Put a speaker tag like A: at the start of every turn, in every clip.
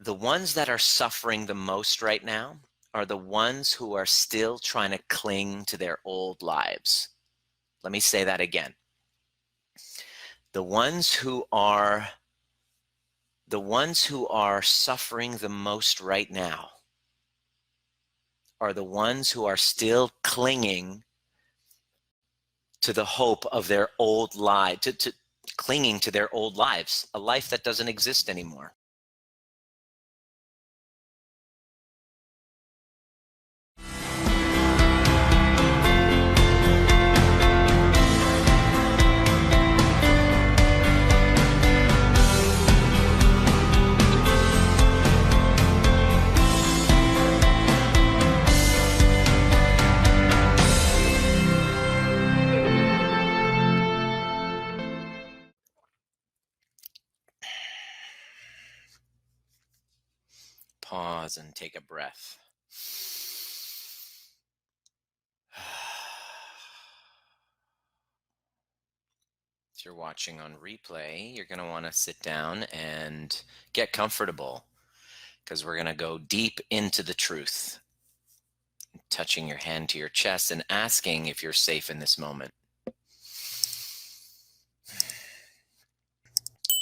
A: the ones that are suffering the most right now are the ones who are still trying to cling to their old lives. Let me say that again. The ones who are suffering the most right now are the ones who are still clinging to the hope of their old life, clinging to their old lives, a life that doesn't exist anymore. Pause and take a breath. If you're watching on replay, you're going to want to sit down and get comfortable, because we're going to go deep into the truth, touching your hand to your chest and asking if you're safe in this moment.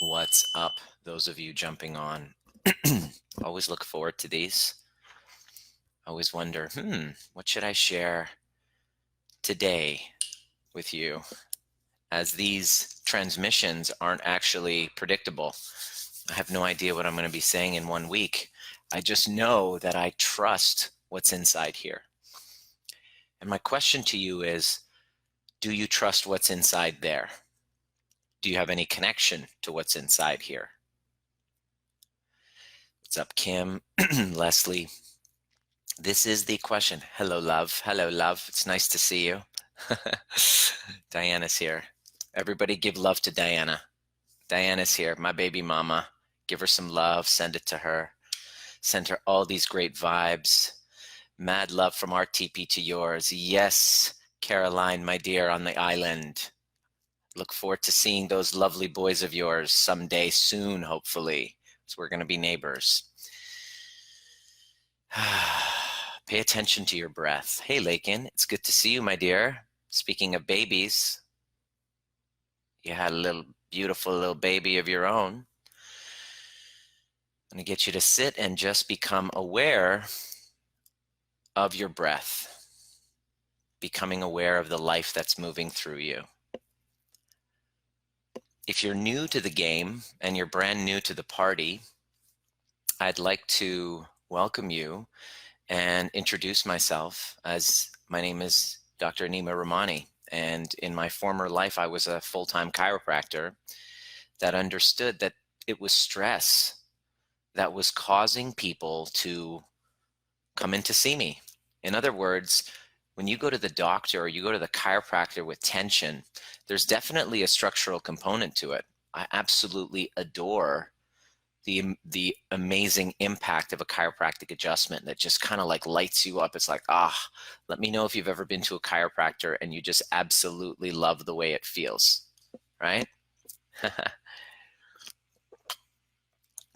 A: What's up, those of you jumping on? Always look forward to these. Always wonder, what should I share today with you? As these transmissions aren't actually predictable. I have no idea what I'm going to be saying in 1 week. I just know that I trust what's inside here. And my question to you is, do you trust what's inside there? Do you have any connection to what's inside here? What's up, Kim? Leslie? This is the question. Hello, love. Hello, love. It's nice to see you. Diana's here. Everybody give love to Diana. Diana's here, my baby mama. Give her some love. Send it to her. Send her all these great vibes. Mad love from our TP to yours. Yes, Caroline, my dear, on the island. Look forward to seeing those lovely boys of yours someday soon, hopefully. So we're going to be neighbors. Pay attention to your breath. Hey, Lakin, it's good to see you, my dear. Speaking of babies, you had a beautiful little baby of your own. I'm going to get you to sit and just become aware of your breath, becoming aware of the life that's moving through you. If you're new to the game and you're brand new to the party, I'd like to welcome you and introduce myself. As my name is Dr. Nima Rahmany, and in my former life I was a full-time chiropractor that understood that it was stress that was causing people to come in to see me. In other words, when you go to the doctor or you go to the chiropractor with tension, there's definitely a structural component to it. I absolutely adore the amazing impact of a chiropractic adjustment that just kind of like lights you up. It's like, let me know if you've ever been to a chiropractor and you just absolutely love the way it feels, right?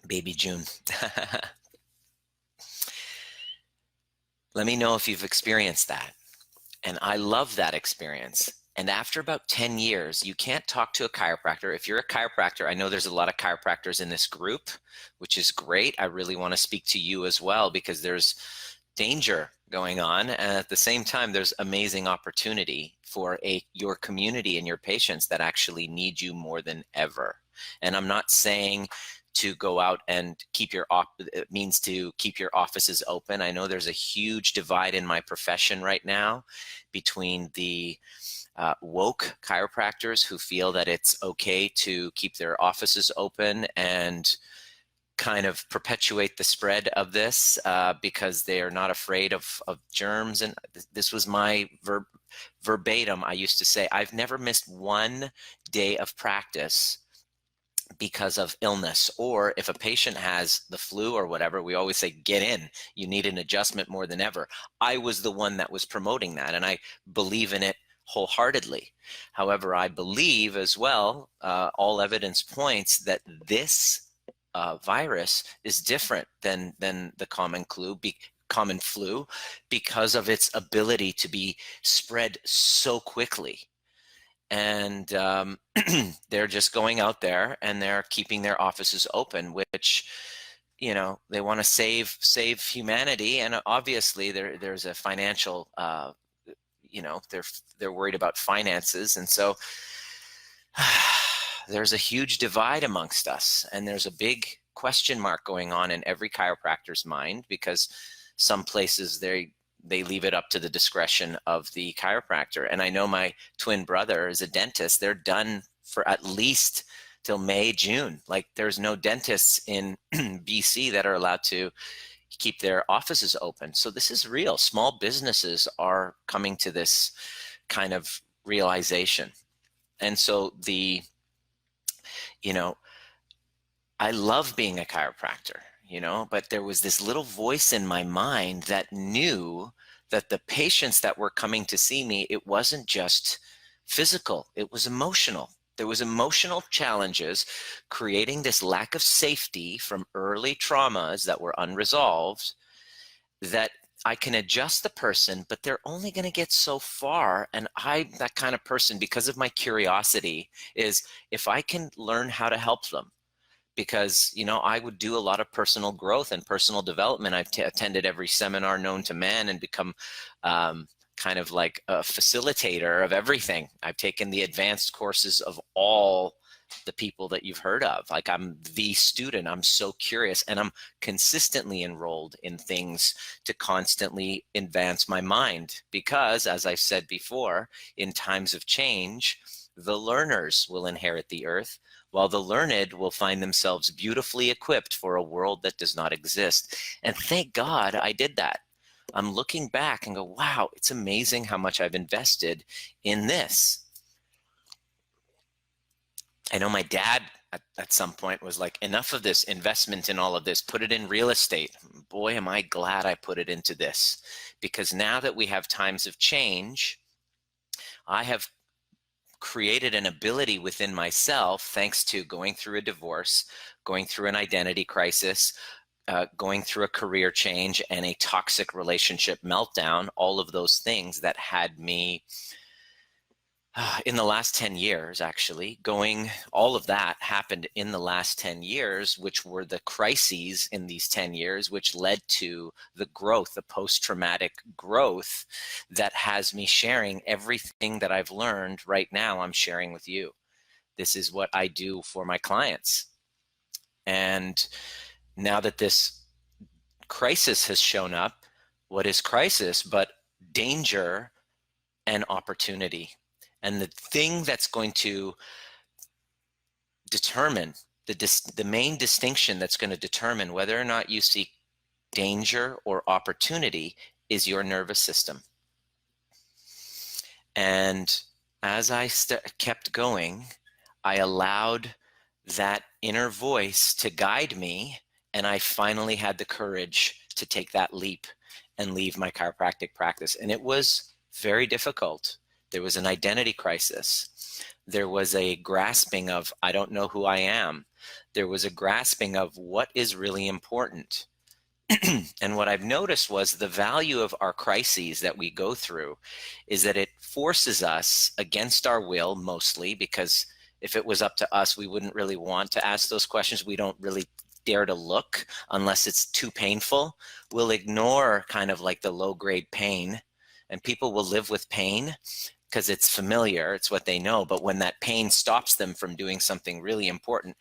A: Baby June. Let me know if you've experienced that. And I love that experience. And after about 10 years, you can't talk to a chiropractor. If you're a chiropractor, I know there's a lot of chiropractors in this group, which is great. I really want to speak to you as well, because there's danger going on. And at the same time, there's amazing opportunity for your community and your patients that actually need you more than ever. And I'm not saying to go out and it means to keep your offices open. I know there's a huge divide in my profession right now between the woke chiropractors who feel that it's okay to keep their offices open and kind of perpetuate the spread of this because they are not afraid of germs. And this was my verbatim. I used to say, I've never missed 1 day of practice because of illness, or if a patient has the flu or whatever, we always say, get in, you need an adjustment more than ever. I was the one that was promoting that, and I believe in it wholeheartedly. However, I believe as well, all evidence points that this virus is different than the common flu because of its ability to be spread so quickly. And they're just going out there and they're keeping their offices open, which, you know, they want to save humanity, and obviously there's a financial, you know, they're worried about finances, and so there's a huge divide amongst us, and there's a big question mark going on in every chiropractor's mind, because some places they leave it up to the discretion of the chiropractor. And I know my twin brother is a dentist. They're done for at least till May, June. Like, there's no dentists in BC that are allowed to keep their offices open. So this is real. Small businesses are coming to this kind of realization. And so you know, I love being a chiropractor, you know, but there was this little voice in my mind that knew that the patients that were coming to see me, it wasn't just physical, it was emotional. There was emotional challenges creating this lack of safety from early traumas that were unresolved, that I can adjust the person, but they're only going to get so far. And that kind of person, because of my curiosity, is if I can learn how to help them, because, you know, I would do a lot of personal growth and personal development. I've attended every seminar known to man and become kind of like a facilitator of everything. I've taken the advanced courses of all the people that you've heard of. Like, I'm the student. I'm so curious, and I'm consistently enrolled in things to constantly advance my mind, because, as I've said before, in times of change, the learners will inherit the earth, while the learned will find themselves beautifully equipped for a world that does not exist. And thank God I did that. I'm looking back and go, wow, it's amazing how much I've invested in this. I know my dad at some point was like, enough of this investment in all of this, put it in real estate. Boy, am I glad I put it into this, because now that we have times of change, I have created an ability within myself, thanks to going through a divorce, going through an identity crisis, going through a career change and a toxic relationship meltdown, all of those things that had me in the last 10 years, actually, all of that happened in the last 10 years, which were the crises in these 10 years, which led to the growth, the post-traumatic growth that has me sharing everything that I've learned right now. I'm sharing with you. This is what I do for my clients. And now that this crisis has shown up, what is crisis but danger and opportunity? And the thing that's going to determine, the main distinction that's going to determine whether or not you seek danger or opportunity, is your nervous system. And as I kept going, I allowed that inner voice to guide me, and I finally had the courage to take that leap and leave my chiropractic practice. And it was very difficult. There was an identity crisis. There was a grasping of, I don't know who I am. There was a grasping of what is really important. And what I've noticed was the value of our crises that we go through is that it forces us against our will, mostly, because if it was up to us, we wouldn't really want to ask those questions. We don't really dare to look unless it's too painful. We'll ignore kind of like the low-grade pain, and people will live with pain because it's familiar, it's what they know. But when that pain stops them from doing something really important,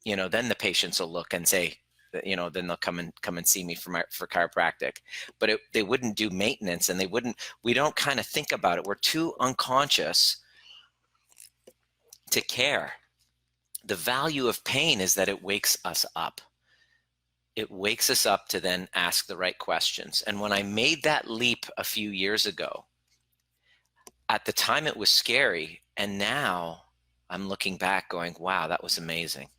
A: you know, then the patients will look and say, you know, then they'll come and see me for chiropractic. But they wouldn't do maintenance, and we don't kind of think about it. We're too unconscious to care. The value of pain is that it wakes us up. It wakes us up to then ask the right questions. And when I made that leap a few years ago, at the time it was scary, and now I'm looking back going, wow, that was amazing.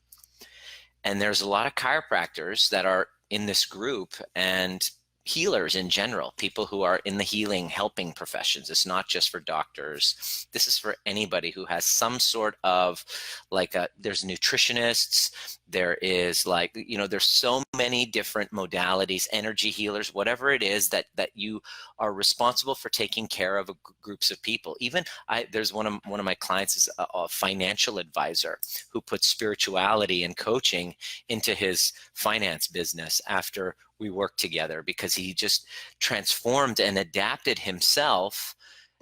A: And there's a lot of chiropractors that are in this group, and healers in general, people who are in the healing, helping professions. It's not just for doctors. This is for anybody who has some sort of there's nutritionists, there is there's so many different modalities, energy healers, whatever it is that you are responsible for taking care of groups of people. Even there's one of my clients is a financial advisor who puts spirituality and coaching into his finance business after we worked together, because he just transformed and adapted himself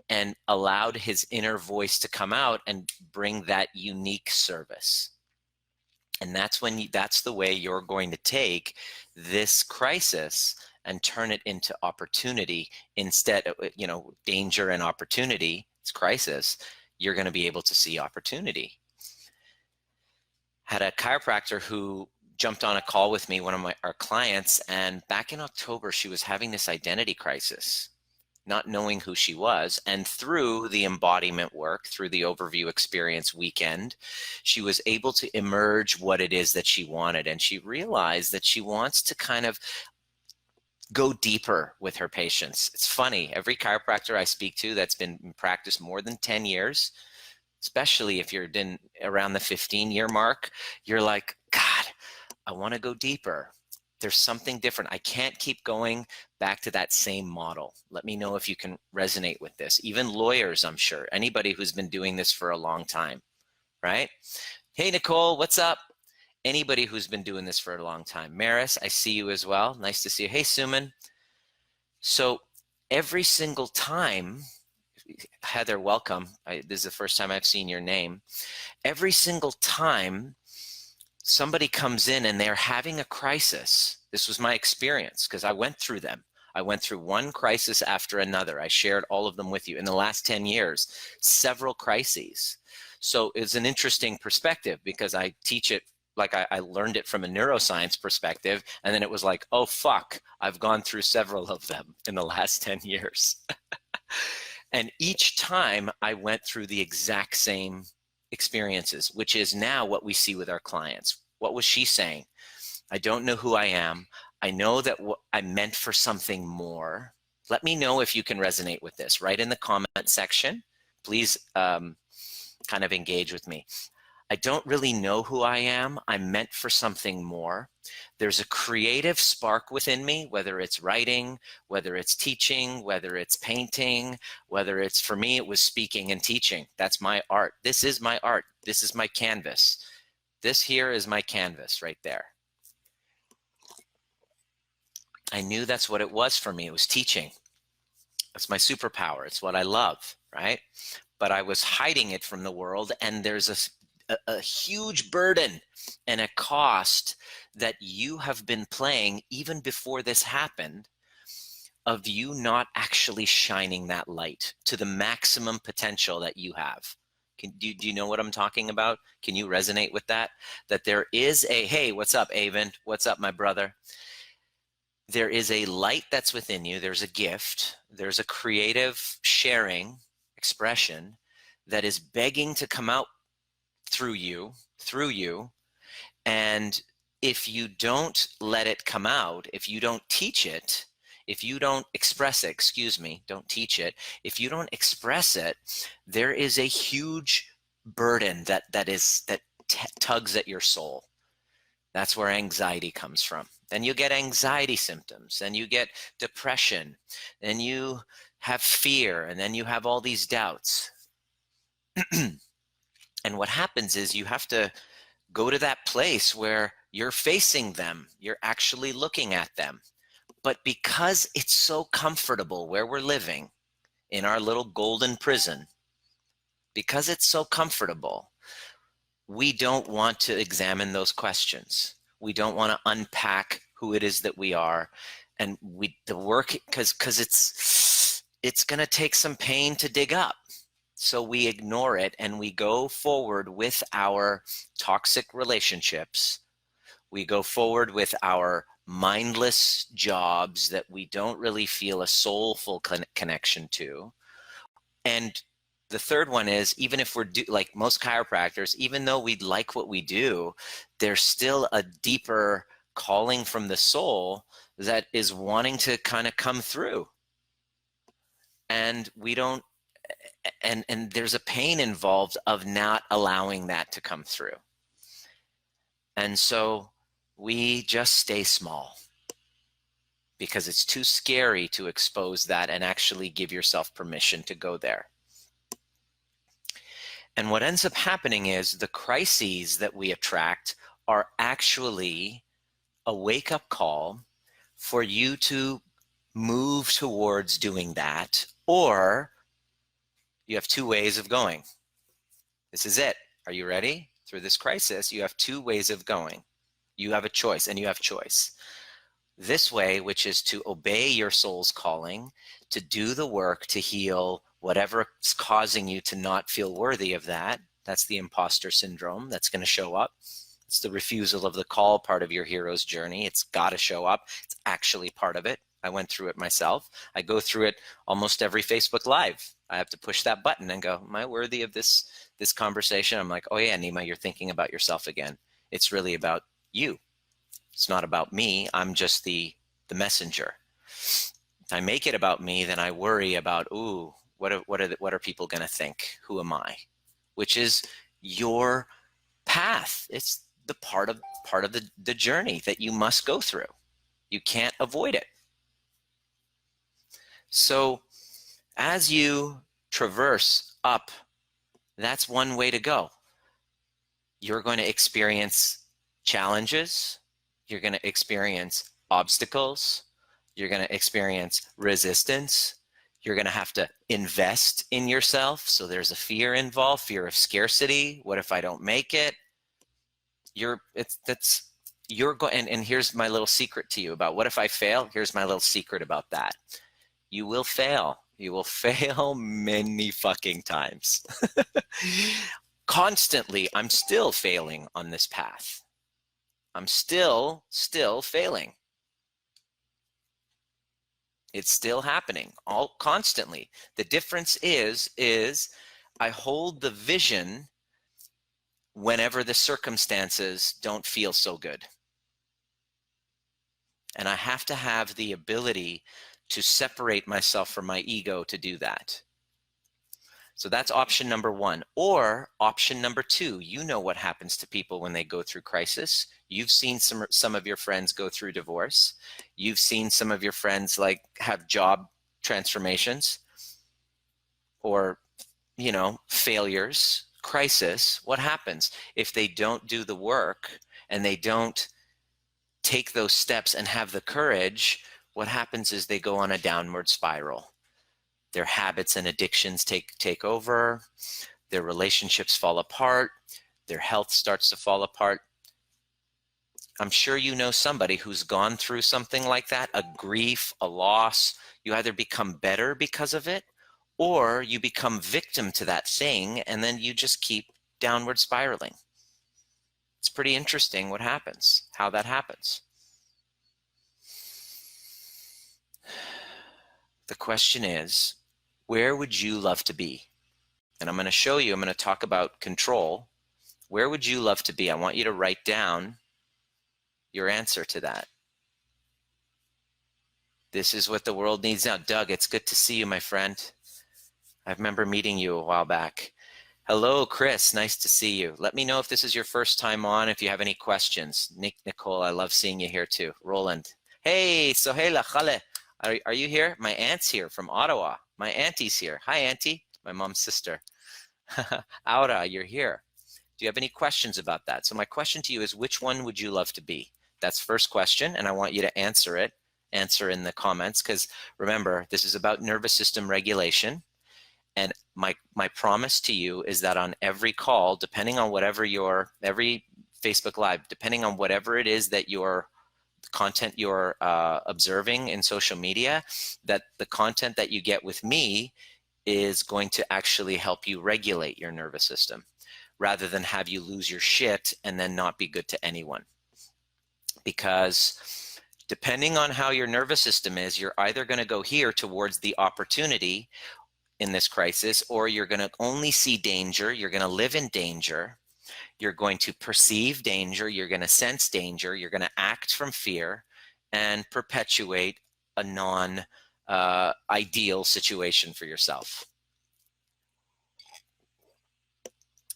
A: and allowed his inner voice to come out and bring that unique service. And that's the way you're going to take this crisis and turn it into opportunity instead of, danger and opportunity. It's crisis. You're going to be able to see opportunity. Had a chiropractor who jumped on a call with me, one of our clients, and back in October, she was having this identity crisis, not knowing who she was. And through the embodiment work, through the overview experience weekend, she was able to emerge what it is that she wanted. And she realized that she wants to kind of go deeper with her patients. It's funny, every chiropractor I speak to that's been in practice more than 10 years, especially if you're around the 15-year mark, you're like, God, I want to go deeper. There's something different. I can't keep going back to that same model. Let me know if you can resonate with this. Even lawyers, I'm sure. Anybody who's been doing this for a long time, right? Hey, Nicole, what's up? Anybody who's been doing this for a long time. Maris, I see you as well. Nice to see you. Hey, Suman. So every single time, Heather, welcome. This is the first time I've seen your name. Every single time somebody comes in and they're having a crisis, this was my experience because I went through them. I went through one crisis after another. I shared all of them with you. In the last 10 years, several crises. So it's an interesting perspective because I teach it like I learned it from a neuroscience perspective. And then it was like, oh, fuck, I've gone through several of them in the last 10 years. And each time I went through the exact same experiences, which is now what we see with our clients. What was she saying? I don't know who I am. I know that I'm meant for something more. Let me know if you can resonate with this. Write in the comment section. Please kind of engage with me. I don't really know who I am. I'm meant for something more. There's a creative spark within me, whether it's writing, whether it's teaching, whether it's painting, whether it's, for me, it was speaking and teaching. That's my art. This is my art. This is my canvas. This here is my canvas right there. I knew that's what it was for me. It was teaching. It's my superpower. It's what I love, right? But I was hiding it from the world, and there's a huge burden and a cost that you have been playing even before this happened, of you not actually shining that light to the maximum potential that you have. Do you know what I'm talking about? Can you resonate with that? That there is hey, what's up, Avon? What's up, my brother? There is a light that's within you. There's a gift. There's a creative sharing expression that is begging to come out through you. And if you don't let it come out, if you don't teach it, if you don't express it, don't teach it. If you don't express it, there is a huge burden that tugs at your soul. That's where anxiety comes from. Then you get anxiety symptoms, then you get depression, then you have fear, and then you have all these doubts. And what happens is you have to go to that place where you're facing them, you're actually looking at them. But because it's so comfortable where we're living in our little golden prison, because it's so comfortable, we don't want to examine those questions. We don't want to unpack who it is that we are. And the work, because it's going to take some pain to dig up. So we ignore it and we go forward with our toxic relationships. We go forward with our mindless jobs that we don't really feel a soulful connection to. And the third one is, even if we're like most chiropractors, even though we like what we do, there's still a deeper calling from the soul that is wanting to kind of come through. And we don't, and there's a pain involved of not allowing that to come through. And so we just stay small because it's too scary to expose that and actually give yourself permission to go there. And what ends up happening is the crises that we attract are actually a wake-up call for you to move towards doing that, or you have two ways of going. This is it. Are you ready? Through this crisis, you have two ways of going. You have a choice, and you have choice. This way, which is to obey your soul's calling, to do the work to heal whatever's causing you to not feel worthy of that. That's the imposter syndrome that's going to show up. It's the refusal of the call part of your hero's journey. It's got to show up. It's actually part of it. I went through it myself. I go through it almost every Facebook Live. I have to push that button and go, am I worthy of this conversation? I'm like, oh yeah, Nima, you're thinking about yourself again. It's really about you. It's not about me. I'm just the messenger. If I make it about me, then I worry about, ooh, what are people going to think? Who am I? Which is your path. It's the part of the journey that you must go through. You can't avoid it. So as you traverse up, that's one way to go. You're going to experience challenges. You're going to experience obstacles. You're going to experience resistance. You're going to have to invest in yourself. So there's a fear involved, fear of scarcity. What if I don't make it? And here's my little secret to you about what if I fail? Here's my little secret about that. You will fail. You will fail many fucking times. Constantly, I'm still failing on this path. I'm still failing. It's still happening, all constantly. The difference is I hold the vision whenever the circumstances don't feel so good. And I have to have the ability to separate myself from my ego to do that. So that's option number one. Or option number two, you know what happens to people when they go through crisis. You've seen some of your friends go through divorce. You've seen some of your friends like have job transformations or, failures, crisis. What happens if they don't do the work and they don't take those steps and have the courage? What happens is they go on a downward spiral. Their habits and addictions take over. Their relationships fall apart. Their health starts to fall apart. I'm sure you know somebody who's gone through something like that, a grief, a loss. You either become better because of it, or you become victim to that thing, and then you just keep downward spiraling. It's pretty interesting what happens, how that happens. The question is, where would you love to be? And I'm going to show you, I'm going to talk about control. Where would you love to be? I want you to write down your answer to that. This is what the world needs now. Doug, it's good to see you, my friend. I remember meeting you a while back. Hello, Chris. Nice to see you. Let me know if this is your first time on, if you have any questions. Nicole, I love seeing you here too. Roland. Hey, Soheila, Khale. Are you here? My aunt's here from Ottawa. My auntie's here. Hi, auntie. My mom's sister. Aura, you're here. Do you have any questions about that? So my question to you is, which one would you love to be? That's first question, and I want you to answer it. Answer in the comments, because remember, this is about nervous system regulation. And my promise to you is that on every call, depending on whatever every Facebook Live, depending on whatever it is that your content you're observing in social media, that the content that you get with me is going to actually help you regulate your nervous system rather than have you lose your shit and then not be good to anyone. Because depending on how your nervous system is, you're either going to go here towards the opportunity in this crisis, or you're going to only see danger. You're going to live in danger. You're going to perceive danger. You're going to sense danger. You're going to act from fear and perpetuate a non-ideal situation for yourself.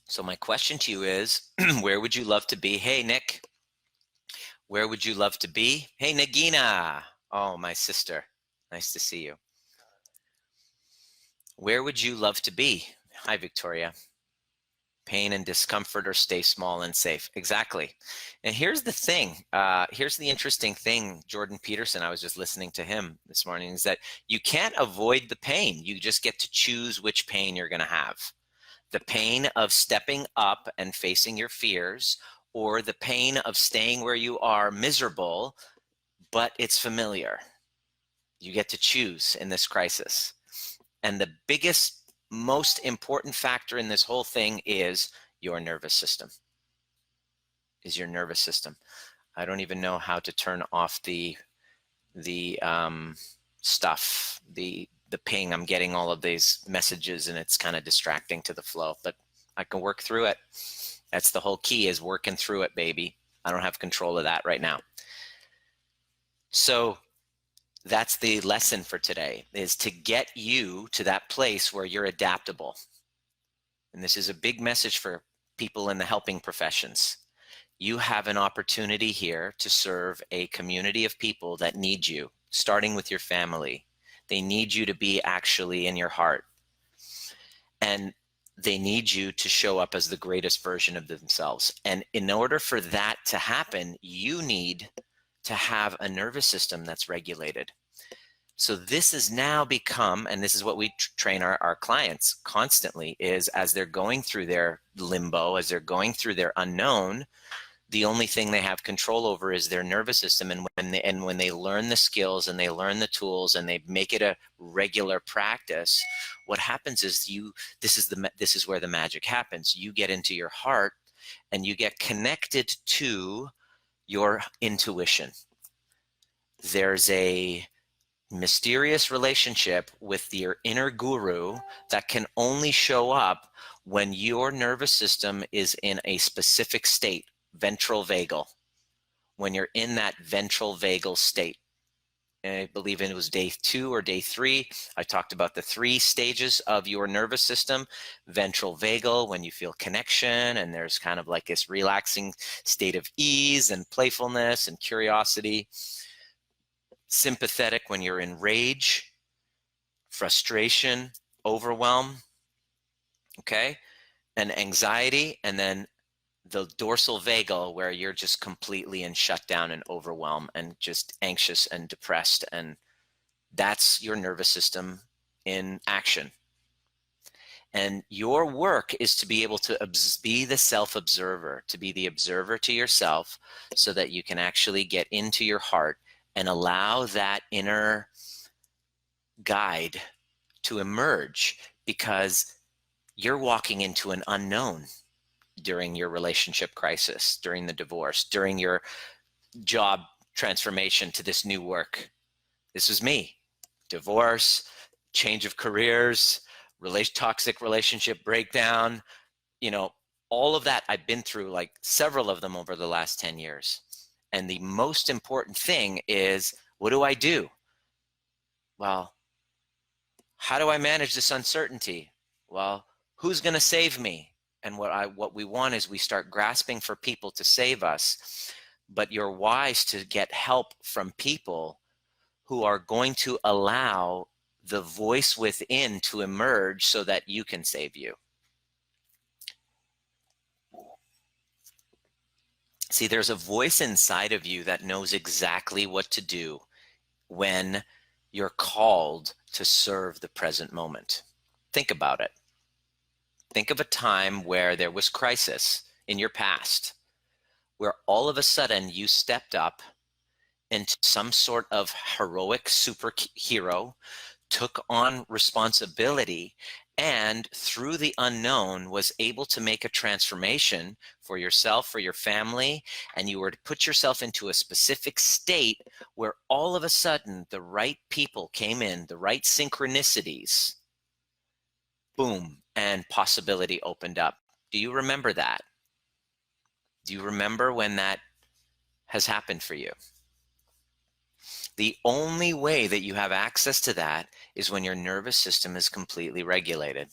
A: So my question to you is, where would you love to be? Hey, Nick, where would you love to be? Hey, Nagina. Oh, my sister. Nice to see you. Where would you love to be? Hi, Victoria. Pain and discomfort, or stay small and safe. Exactly. And here's the thing. Here's the interesting thing, Jordan Peterson, I was just listening to him this morning, is that you can't avoid the pain. You just get to choose which pain you're going to have. The pain of stepping up and facing your fears, or the pain of staying where you are miserable, but it's familiar. You get to choose in this crisis. And the biggest, most important factor in this whole thing is your nervous system. Is your nervous system. I don't even know how to turn off the stuff, the ping. I'm getting all of these messages and it's kind of distracting to the flow, but I can work through it. That's the whole key, is working through it, baby. I don't have control of that right now. So that's the lesson for today, is to get you to that place where you're adaptable. And this is a big message for people in the helping professions. You have an opportunity here to serve a community of people that need you, starting with your family. They need you to be actually in your heart. And they need you to show up as the greatest version of themselves. And in order for that to happen, you need to have a nervous system that's regulated. So this has now become, and this is what we train our clients constantly, is as they're going through their limbo, as they're going through their unknown, the only thing they have control over is their nervous system. And when they learn the skills and they learn the tools and they make it a regular practice, what happens is this is where the magic happens. You get into your heart and you get connected to your intuition. There's a mysterious relationship with your inner guru that can only show up when your nervous system is in a specific state, ventral vagal. When you're in that ventral vagal state. And I believe it was day 2 or day 3, I talked about the 3 stages of your nervous system. Ventral vagal, when you feel connection and there's kind of like this relaxing state of ease and playfulness and curiosity. Sympathetic, when you're in rage, frustration, overwhelm, okay? And anxiety, and then the dorsal vagal, where you're just completely in shutdown and overwhelm and just anxious and depressed. And that's your nervous system in action. And your work is to be able to be the self-observer, to be the observer to yourself, so that you can actually get into your heart and allow that inner guide to emerge, because you're walking into an unknown during your relationship crisis, during the divorce, during your job transformation to this new work. This was me. Divorce, change of careers, toxic relationship breakdown, all of that I've been through, like several of them over the last 10 years. And the most important thing is, what do I do? Well, how do I manage this uncertainty? Well, who's going to save me? And what we want is we start grasping for people to save us. But you're wise to get help from people who are going to allow the voice within to emerge so that you can save you. See, there's a voice inside of you that knows exactly what to do when you're called to serve the present moment. Think about it. Think of a time where there was crisis in your past, where all of a sudden you stepped up into some sort of heroic superhero, took on responsibility, and through the unknown was able to make a transformation for yourself, for your family, and you were to put yourself into a specific state where all of a sudden the right people came in, the right synchronicities, boom, and possibility opened up. Do you remember that? Do you remember when that has happened for you? The only way that you have access to that is when your nervous system is completely regulated.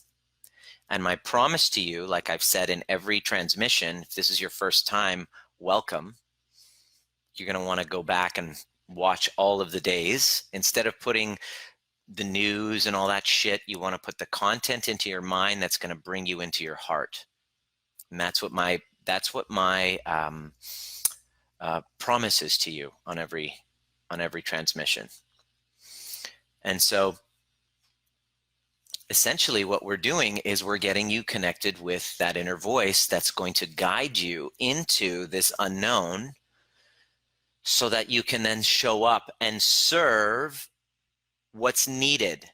A: And my promise to you, like I've said in every transmission, if this is your first time, welcome. You're going to want to go back and watch all of the days. Instead of putting the news and all that shit, you want to put the content into your mind that's going to bring you into your heart. And that's what my promise is to you on every transmission. And so essentially what we're doing is we're getting you connected with that inner voice that's going to guide you into this unknown, so that you can then show up and serve what's needed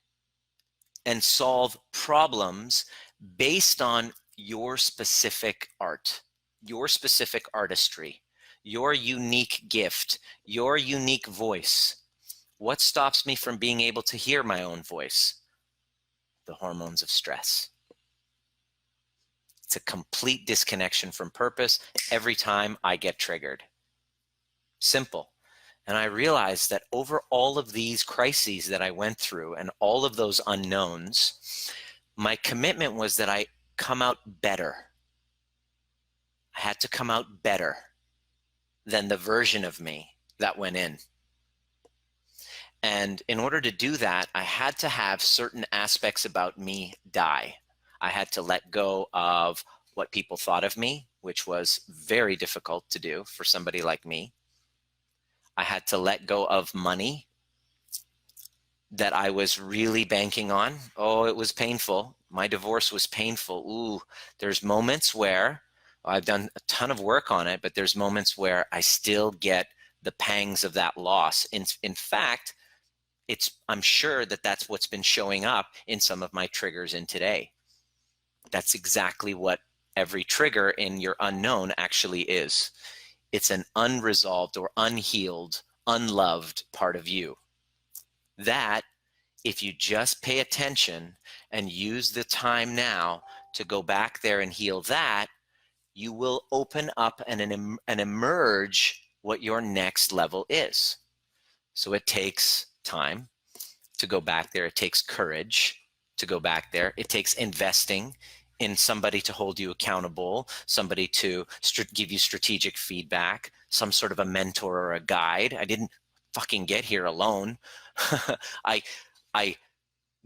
A: and solve problems based on your specific art, your specific artistry, your unique gift, your unique voice. What stops me from being able to hear my own voice? The hormones of stress. It's a complete disconnection from purpose every time I get triggered. Simple. And I realized that over all of these crises that I went through and all of those unknowns, my commitment was that I come out better. I had to come out better than the version of me that went in. And in order to do that, I had to have certain aspects about me die. I had to let go of what people thought of me, which was very difficult to do for somebody like me. I had to let go of money that I was really banking on. Oh, it was painful. My divorce was painful. Ooh, there's moments where I've done a ton of work on it, but there's moments where I still get the pangs of that loss. In fact, I'm sure that that's what's been showing up in some of my triggers in today. That's exactly what every trigger in your unknown actually is. It's an unresolved or unhealed, unloved part of you. That, if you just pay attention and use the time now to go back there and heal that, you will open up and emerge what your next level is. So it takes time to go back there. It takes courage to go back there. It takes investing in somebody to hold you accountable, somebody to give you strategic feedback, some sort of a mentor or a guide. I didn't fucking get here alone. I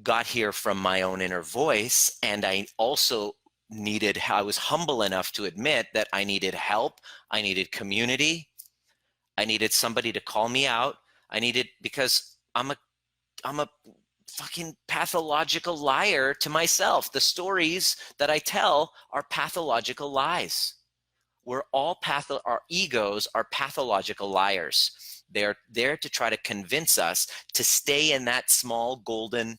A: got here from my own inner voice, and I also I was humble enough to admit that I needed help. I needed community. I needed somebody to call me out. Because I'm a fucking pathological liar to myself. The stories that I tell are pathological lies. Our egos are pathological liars. They're there to try to convince us to stay in that small golden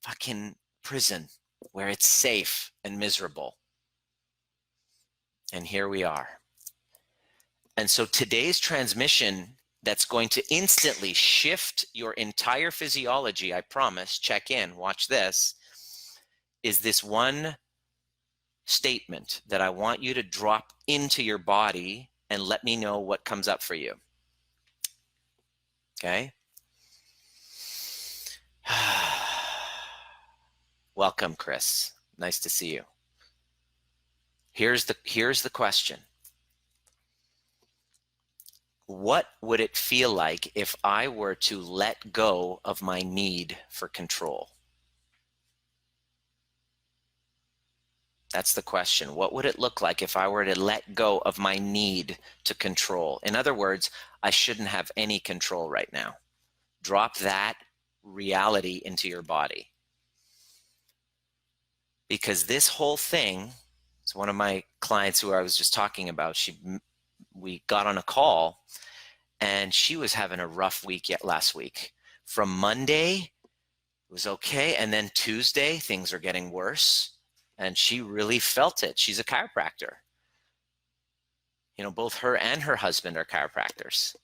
A: fucking prison where it's safe and miserable. And here we are. And so today's transmission, that's going to instantly shift your entire physiology, I promise, check in, watch this, is this one statement that I want you to drop into your body and let me know what comes up for you. Okay? Welcome, Chris. Nice to see you. Here's the question. What would it feel like if I were to let go of my need for control? That's the question. What would it look like if I were to let go of my need to control? In other words, I shouldn't have any control right now. Drop that reality into your body. Because this whole thing, it's one of my clients who I was just talking about, we got on a call, and she was having a rough week yet last week. From Monday, it was okay, and then Tuesday, things are getting worse, and she really felt it. She's a chiropractor. You know, both her and her husband are chiropractors.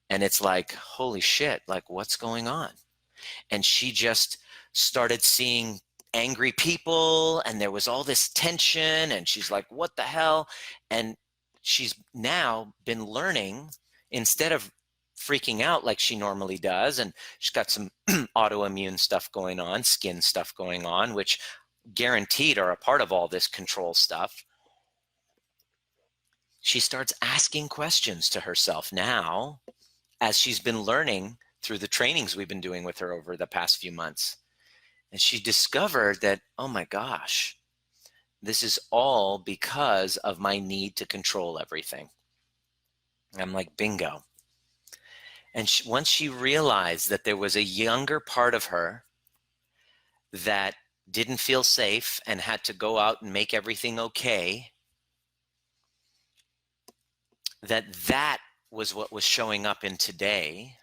A: And it's like, holy shit, like what's going on? And she just started seeing angry people, and there was all this tension, and she's like, what the hell? And she's now been learning, instead of freaking out like she normally does, and she's got some autoimmune stuff going on, skin stuff going on, which guaranteed are a part of all this control stuff. She starts asking questions to herself now as she's been learning through the trainings we've been doing with her over the past few months. And she discovered that, oh my gosh, this is all because of my need to control everything. I'm like, bingo. And once she realized that there was a younger part of her that didn't feel safe and had to go out and make everything okay, that was what was showing up in today,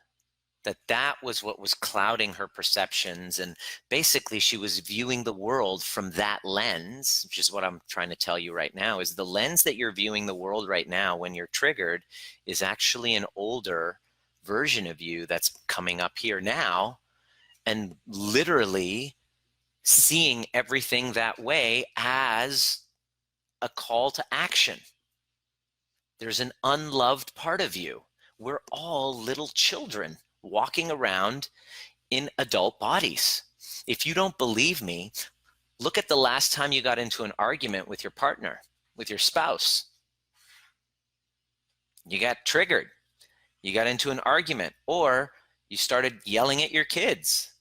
A: that was what was clouding her perceptions. And basically she was viewing the world from that lens, which is what I'm trying to tell you right now, is the lens that you're viewing the world right now when you're triggered is actually an older version of you that's coming up here now and literally seeing everything that way as a call to action. There's an unloved part of you. We're all little children walking around in adult bodies. If you don't believe me, look at the last time you got into an argument with your partner, with your spouse. You got triggered. You got into an argument, or you started yelling at your kids.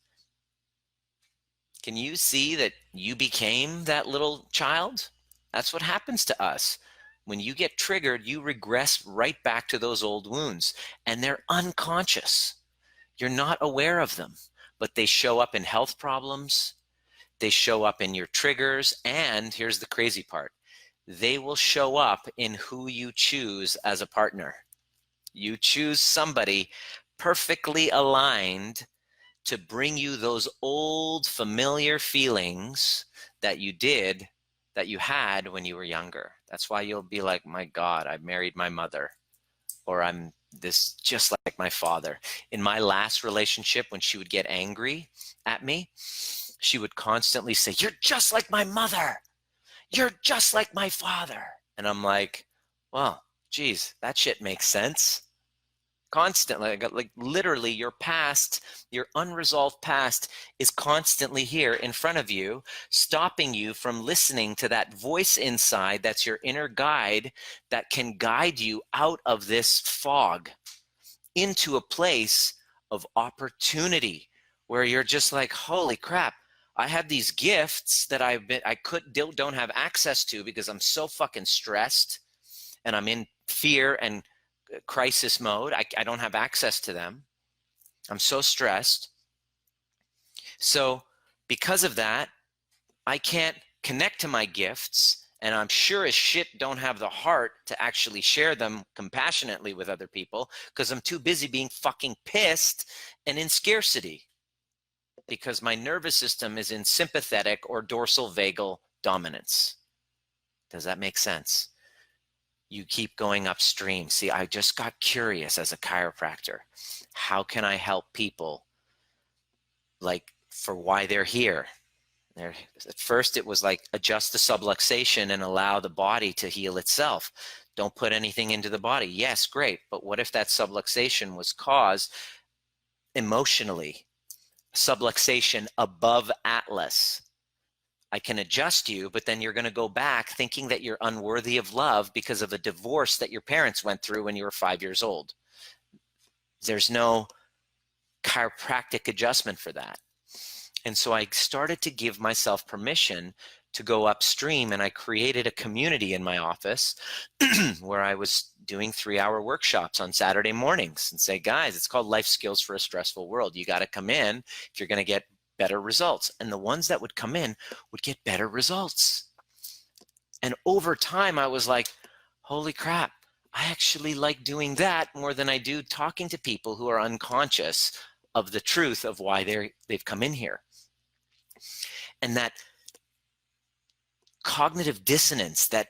A: Can you see that you became that little child? That's what happens to us. When you get triggered, you regress right back to those old wounds, and they're unconscious. You're not aware of them, but they show up in health problems. They show up in your triggers. And here's the crazy part. They will show up in who you choose as a partner. You choose somebody perfectly aligned to bring you those old familiar feelings that you had when you were younger. That's why you'll be like, my God, I married my mother, or I'm this just like my father. In my last relationship, when she would get angry at me, she would constantly say, you're just like my mother. You're just like my father. And I'm like, well, geez, that shit makes sense. Constantly, like literally your past, your unresolved past is constantly here in front of you, stopping you from listening to that voice inside that's your inner guide that can guide you out of this fog into a place of opportunity where you're just like, holy crap, I have these gifts that I don't have access to because I'm so fucking stressed and I'm in fear and crisis mode. I don't have access to them. I'm so stressed. So because of that, I can't connect to my gifts, and I'm sure as shit don't have the heart to actually share them compassionately with other people because I'm too busy being fucking pissed and in scarcity because my nervous system is in sympathetic or dorsal vagal dominance. Does that make sense? You keep going upstream. See, I just got curious as a chiropractor. How can I help people, like, for why they're here? At first, it was like adjust the subluxation and allow the body to heal itself. Don't put anything into the body. Yes, great. But what if that subluxation was caused emotionally? Subluxation above atlas. I can adjust you, but then you're going to go back thinking that you're unworthy of love because of a divorce that your parents went through when you were 5 years old. There's no chiropractic adjustment for that. And so I started to give myself permission to go upstream, and I created a community in my office where I was doing 3-hour workshops on Saturday mornings and say, guys, it's called Life Skills for a Stressful World. You got to come in if you're going to get better results. And the ones that would come in would get better results. And over time, I was like, holy crap, I actually like doing that more than I do talking to people who are unconscious of the truth of why they've come in here. And that cognitive dissonance, that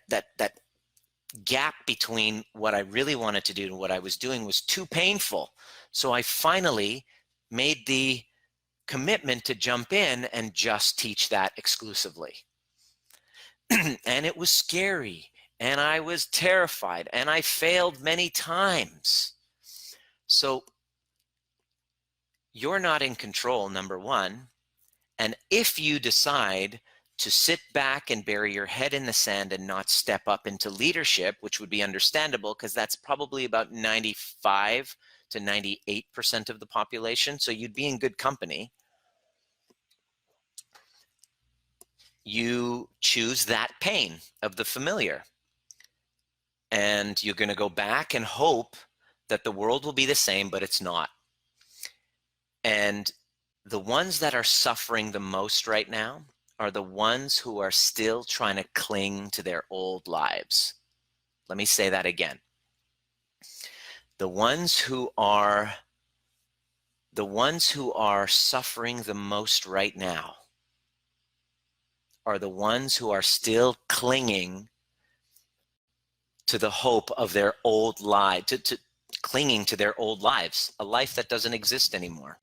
A: gap between what I really wanted to do and what I was doing was too painful. So I finally made the commitment to jump in and just teach that exclusively. And it was scary and I was terrified, and I failed many times. So you're not in control, number one. And if you decide to sit back and bury your head in the sand and not step up into leadership, which would be understandable because that's probably about 95 to 98% of the population, so you'd be in good company. You choose that pain of the familiar. And you're going to go back and hope that the world will be the same, but it's not. And the ones that are suffering the most right now are the ones who are still trying to cling to their old lives. Let me say that again. The ones who are suffering the most right now are the ones who are still clinging to the hope of their old life, clinging to their old lives, a life that doesn't exist anymore.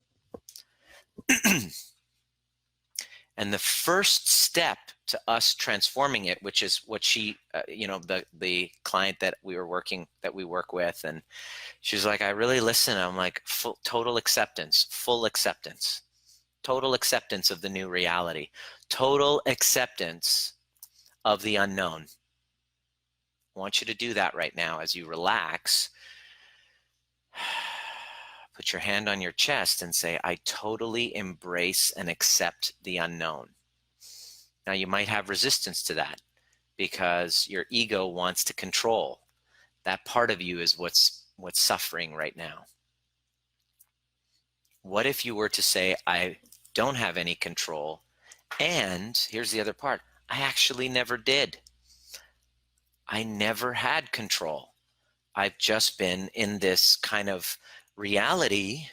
A: And the first step to us transforming it, which is what she, the client that we work with, and she's like, I really listen. I'm like, total acceptance of the new reality, total acceptance of the unknown. I want you to do that right now as you relax. Put your hand on your chest and say, I totally embrace and accept the unknown. Now, you might have resistance to that because your ego wants to control. That part of you is what's suffering right now. What if you were to say, I don't have any control, and here's the other part, I actually never did. I never had control. I've just been in this kind of reality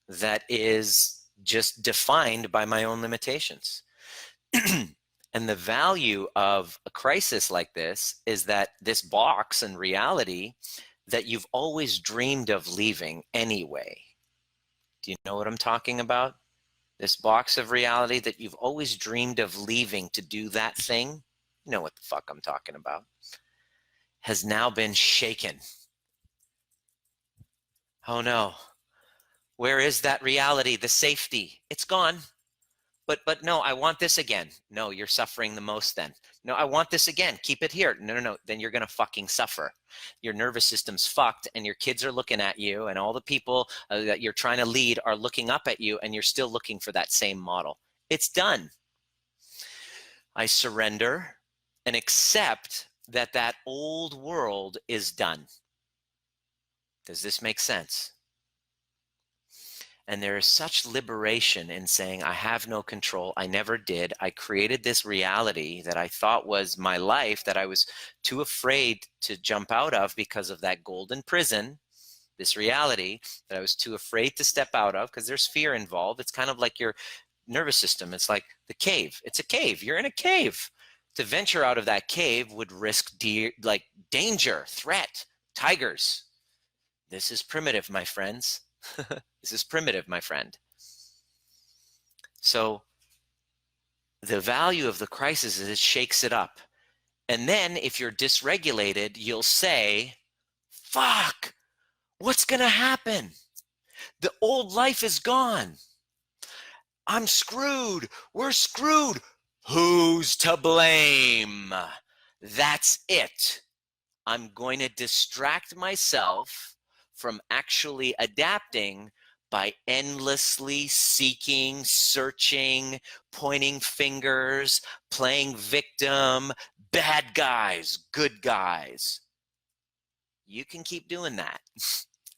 A: that is just defined by my own limitations. And the value of a crisis like this is that this box and reality that you've always dreamed of leaving anyway. Do you know what I'm talking about? This box of reality that you've always dreamed of leaving to do that thing, you know what the fuck I'm talking about, has now been shaken. Oh no. Where is that reality, the safety? It's gone. But no, I want this again. No, you're suffering the most then. No, I want this again. Keep it here. No. Then you're going to fucking suffer. Your nervous system's fucked, and your kids are looking at you, and all the people that you're trying to lead are looking up at you, and you're still looking for that same model. It's done. I surrender and accept that that old world is done. Does this make sense? And there is such liberation in saying, I have no control. I never did. I created this reality that I thought was my life that I was too afraid to jump out of because of that golden prison, this reality that I was too afraid to step out of because there's fear involved. It's kind of like your nervous system. It's like the cave. It's a cave. You're in a cave. To venture out of that cave would risk danger, threat, tigers. This is primitive, my friends. This is primitive, my friend. So the value of the crisis is it shakes it up. And then if you're dysregulated, you'll say, fuck, what's going to happen? The old life is gone. I'm screwed. We're screwed. Who's to blame? That's it. I'm going to distract myself from actually adapting by endlessly seeking, searching, pointing fingers, playing victim, bad guys, good guys. You can keep doing that.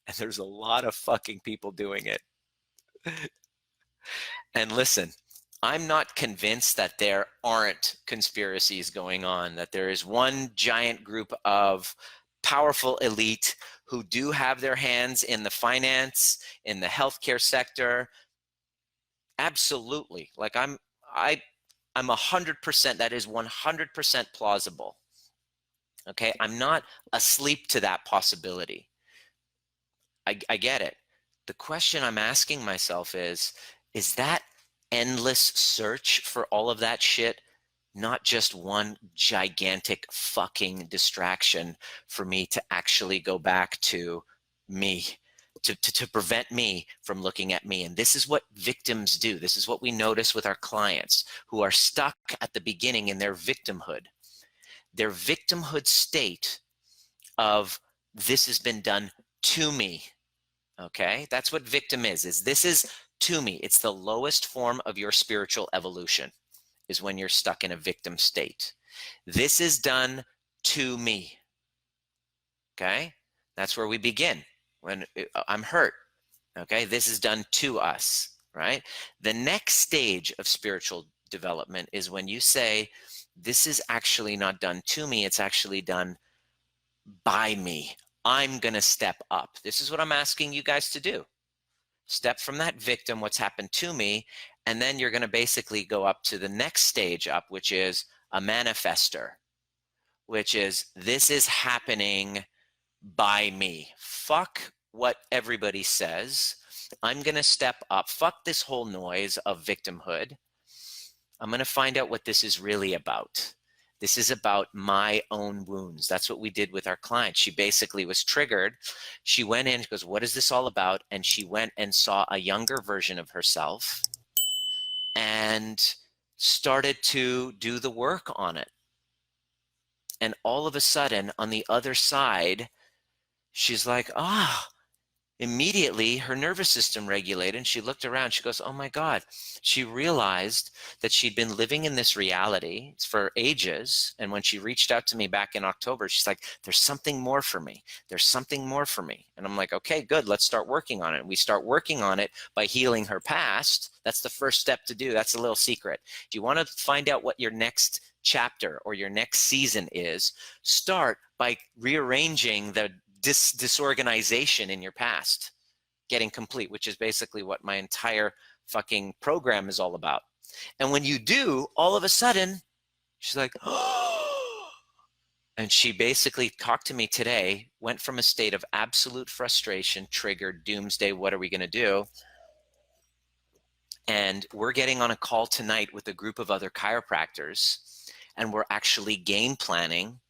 A: And there's a lot of fucking people doing it. And listen, I'm not convinced that there aren't conspiracies going on, that there is one giant group of powerful elite who do have their hands in the finance, in the healthcare sector. Absolutely. Like I'm 100%, that is 100% plausible. Okay. I'm not asleep to that possibility. I get it. The question I'm asking myself is that endless search for all of that shit not just one gigantic fucking distraction for me to actually go back to me, to prevent me from looking at me. And this is what victims do. This is what we notice with our clients who are stuck at the beginning in their victimhood. Their victimhood state of this has been done to me. Okay, that's what victim is this is to me. It's the lowest form of your spiritual evolution, is when you're stuck in a victim state. This is done to me. Okay, that's where we begin. When I'm hurt, okay, this is done to us, right? The next stage of spiritual development is when you say, this is actually not done to me, it's actually done by me. I'm going to step up. This is what I'm asking you guys to do. Step from that victim, what's happened to me, and then you're going to basically go up to the next stage up, which is a manifester, which is this is happening by me. Fuck what everybody says. I'm going to step up. Fuck this whole noise of victimhood. I'm going to find out what this is really about. This is about my own wounds. That's what we did with our client. She basically was triggered. She went in, she goes, what is this all about? And she went and saw a younger version of herself and started to do the work on it. And all of a sudden, on the other side, she's like, immediately her nervous system regulated, and she looked around. She goes, oh my God. She realized that she'd been living in this reality for ages. And when she reached out to me back in October, she's like, there's something more for me. There's something more for me. And I'm like, okay, good. Let's start working on it. And we start working on it by healing her past. That's the first step to do. That's a little secret. If you want to find out what your next chapter or your next season is, start by rearranging the disorganization in your past, getting complete, which is basically what my entire fucking program is all about. And when you do, all of a sudden, she's like, oh, and she basically talked to me today, went from a state of absolute frustration, triggered, doomsday, what are we going to do? And we're getting on a call tonight with a group of other chiropractors, and we're actually game planning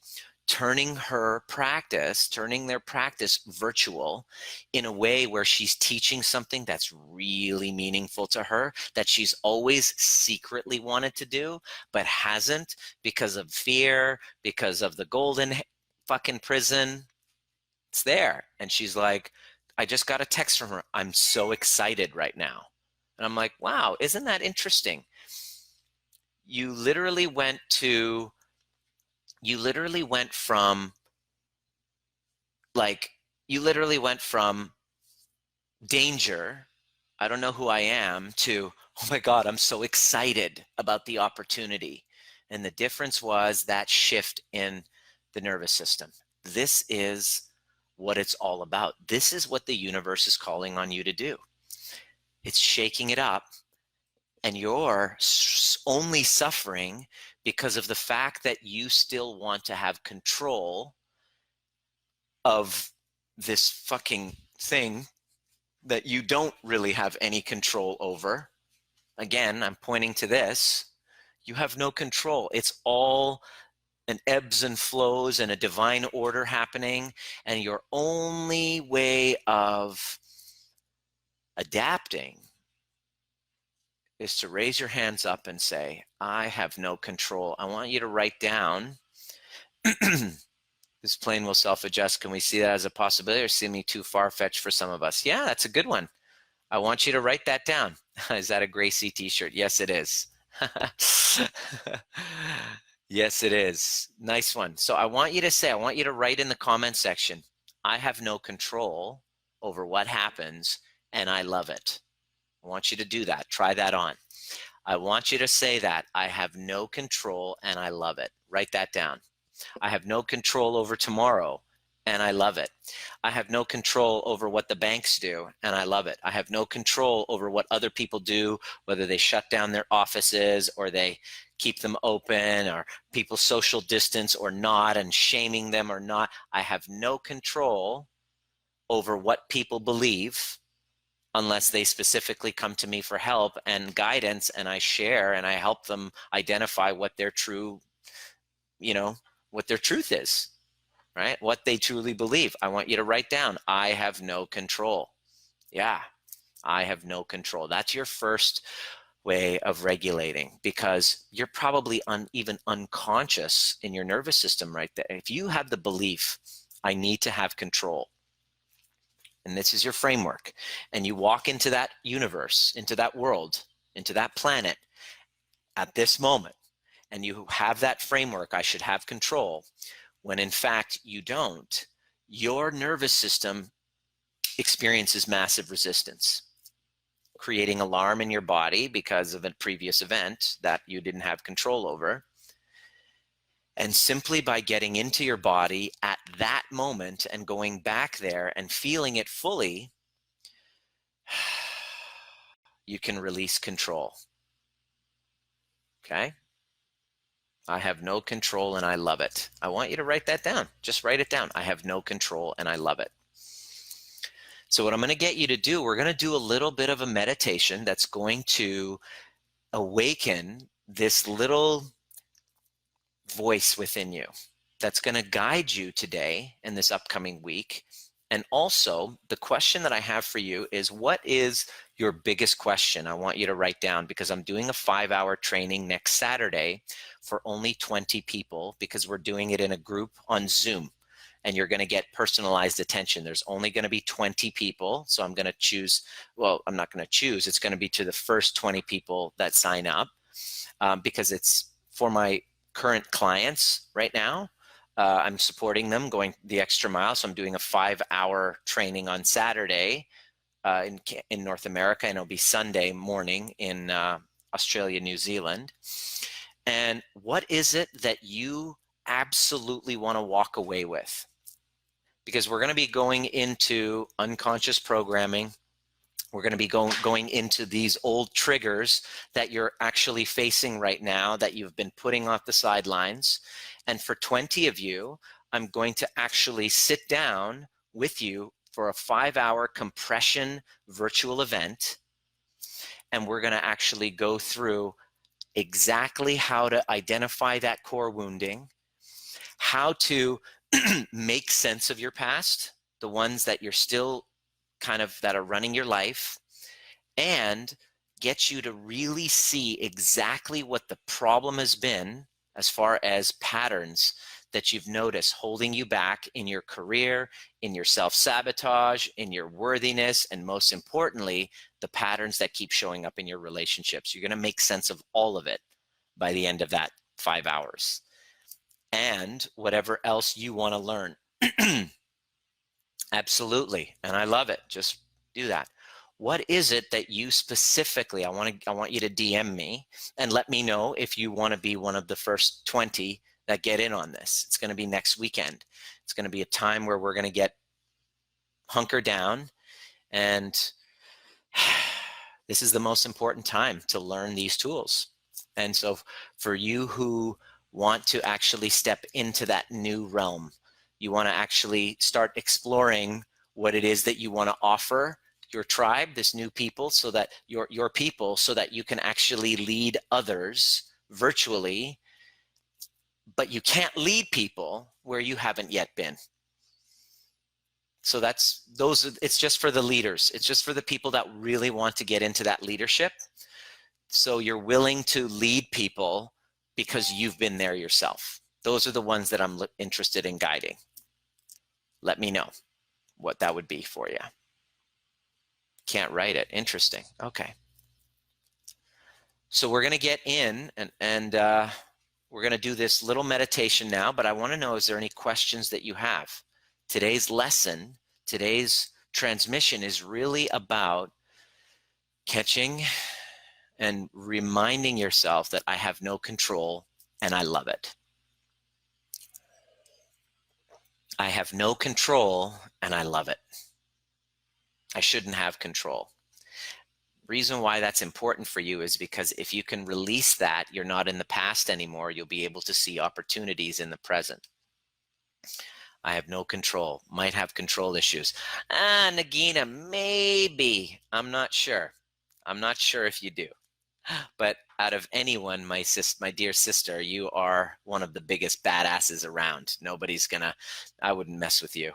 A: turning their practice virtual in a way where she's teaching something that's really meaningful to her, that she's always secretly wanted to do, but hasn't because of fear, because of the golden fucking prison. It's there. And she's like, I just got a text from her. I'm so excited right now. And I'm like, wow, isn't that interesting? You literally went from danger, I don't know who I am, to, oh my God, I'm so excited about the opportunity. And the difference was that shift in the nervous system. This is what it's all about. This is what the universe is calling on you to do. It's shaking it up. And you're only suffering because of the fact that you still want to have control of this fucking thing that you don't really have any control over. Again, I'm pointing to this. You have no control. It's all an ebbs and flows and a divine order happening. And your only way of adapting is to raise your hands up and say, I have no control. I want you to write down, this plane will self-adjust. Can we see that as a possibility, or seem too far-fetched for some of us? Yeah, that's a good one. I want you to write that down. Is that a Gracie t-shirt? Yes, it is. Yes, it is. Nice one. So I want you to write in the comment section, I have no control over what happens, and I love it. I want you to do that. Try that on. I want you to say that. I have no control and I love it. Write that down. I have no control over tomorrow and I love it. I have no control over what the banks do and I love it. I have no control over what other people do, whether they shut down their offices or they keep them open, or people social distance or not, and shaming them or not. I have no control over what people believe. unless they specifically come to me for help and guidance, and I share and I help them identify what their true, what their truth is, right? What they truly believe. I want you to write down, I have no control. Yeah, I have no control. That's your first way of regulating, because you're probably even unconscious in your nervous system right there. If you have the belief, I need to have control, and this is your framework, and you walk into that universe, into that world, into that planet at this moment, and you have that framework, I should have control, when in fact you don't, your nervous system experiences massive resistance, creating alarm in your body because of a previous event that you didn't have control over. And simply by getting into your body at that moment and going back there and feeling it fully, you can release control. Okay? I have no control and I love it. I want you to write that down. Just write it down. I have no control and I love it. So what I'm going to get you to do, we're going to do a little bit of a meditation that's going to awaken this little voice within you that's going to guide you today and this upcoming week. And also, the question that I have for you is, what is your biggest question? I want you to write down, because I'm doing a 5-hour training next Saturday for only 20 people, because we're doing it in a group on Zoom. And you're going to get personalized attention. There's only going to be 20 people. So I'm going to choose, well, I'm not going to choose. It's going to be to the first 20 people that sign up, because it's for my current clients right now. I'm supporting them, going the extra mile. So I'm doing a 5-hour training on Saturday in North America, and it'll be Sunday morning in Australia, New Zealand. And what is it that you absolutely want to walk away with? Because we're going to be going into unconscious programming. We're going to be going into these old triggers that you're actually facing right now, that you've been putting off the sidelines. And for 20 of you, I'm going to actually sit down with you for a 5-hour compression virtual event. And we're going to actually go through exactly how to identify that core wounding, how to make sense of your past, the ones that you're still that are running your life, and get you to really see exactly what the problem has been as far as patterns that you've noticed holding you back in your career, in your self-sabotage, in your worthiness, and most importantly, the patterns that keep showing up in your relationships. You're going to make sense of all of it by the end of that 5 hours. And whatever else you want to learn. Absolutely. And I love it. Just do that. What is it that you specifically, I want you to DM me and let me know if you want to be one of the first 20 that get in on this. It's going to be next weekend. It's going to be a time where we're going to hunker down, and this is the most important time to learn these tools. And so for you who want to actually step into that new realm, you want to actually start exploring what it is that you want to offer your tribe, this new people, so that your people, so that you can actually lead others virtually, but you can't lead people where you haven't yet been. So it's just for the leaders. It's just for the people that really want to get into that leadership. So you're willing to lead people because you've been there yourself. Those are the ones that I'm interested in guiding. Let me know what that would be for you. Can't write it. Interesting. Okay. So we're going to get in and we're going to do this little meditation now, but I want to know, is there any questions that you have? Today's lesson, today's transmission is really about catching and reminding yourself that I have no control and I love it. I have no control and I love it. I shouldn't have control. Reason why that's important for you is because if you can release that, you're not in the past anymore. You'll be able to see opportunities in the present. I have no control. Might have control issues. Nagina, maybe. I'm not sure. I'm not sure if you do. But out of anyone, my dear sister, you are one of the biggest badasses around. Nobody's gonna, I wouldn't mess with you.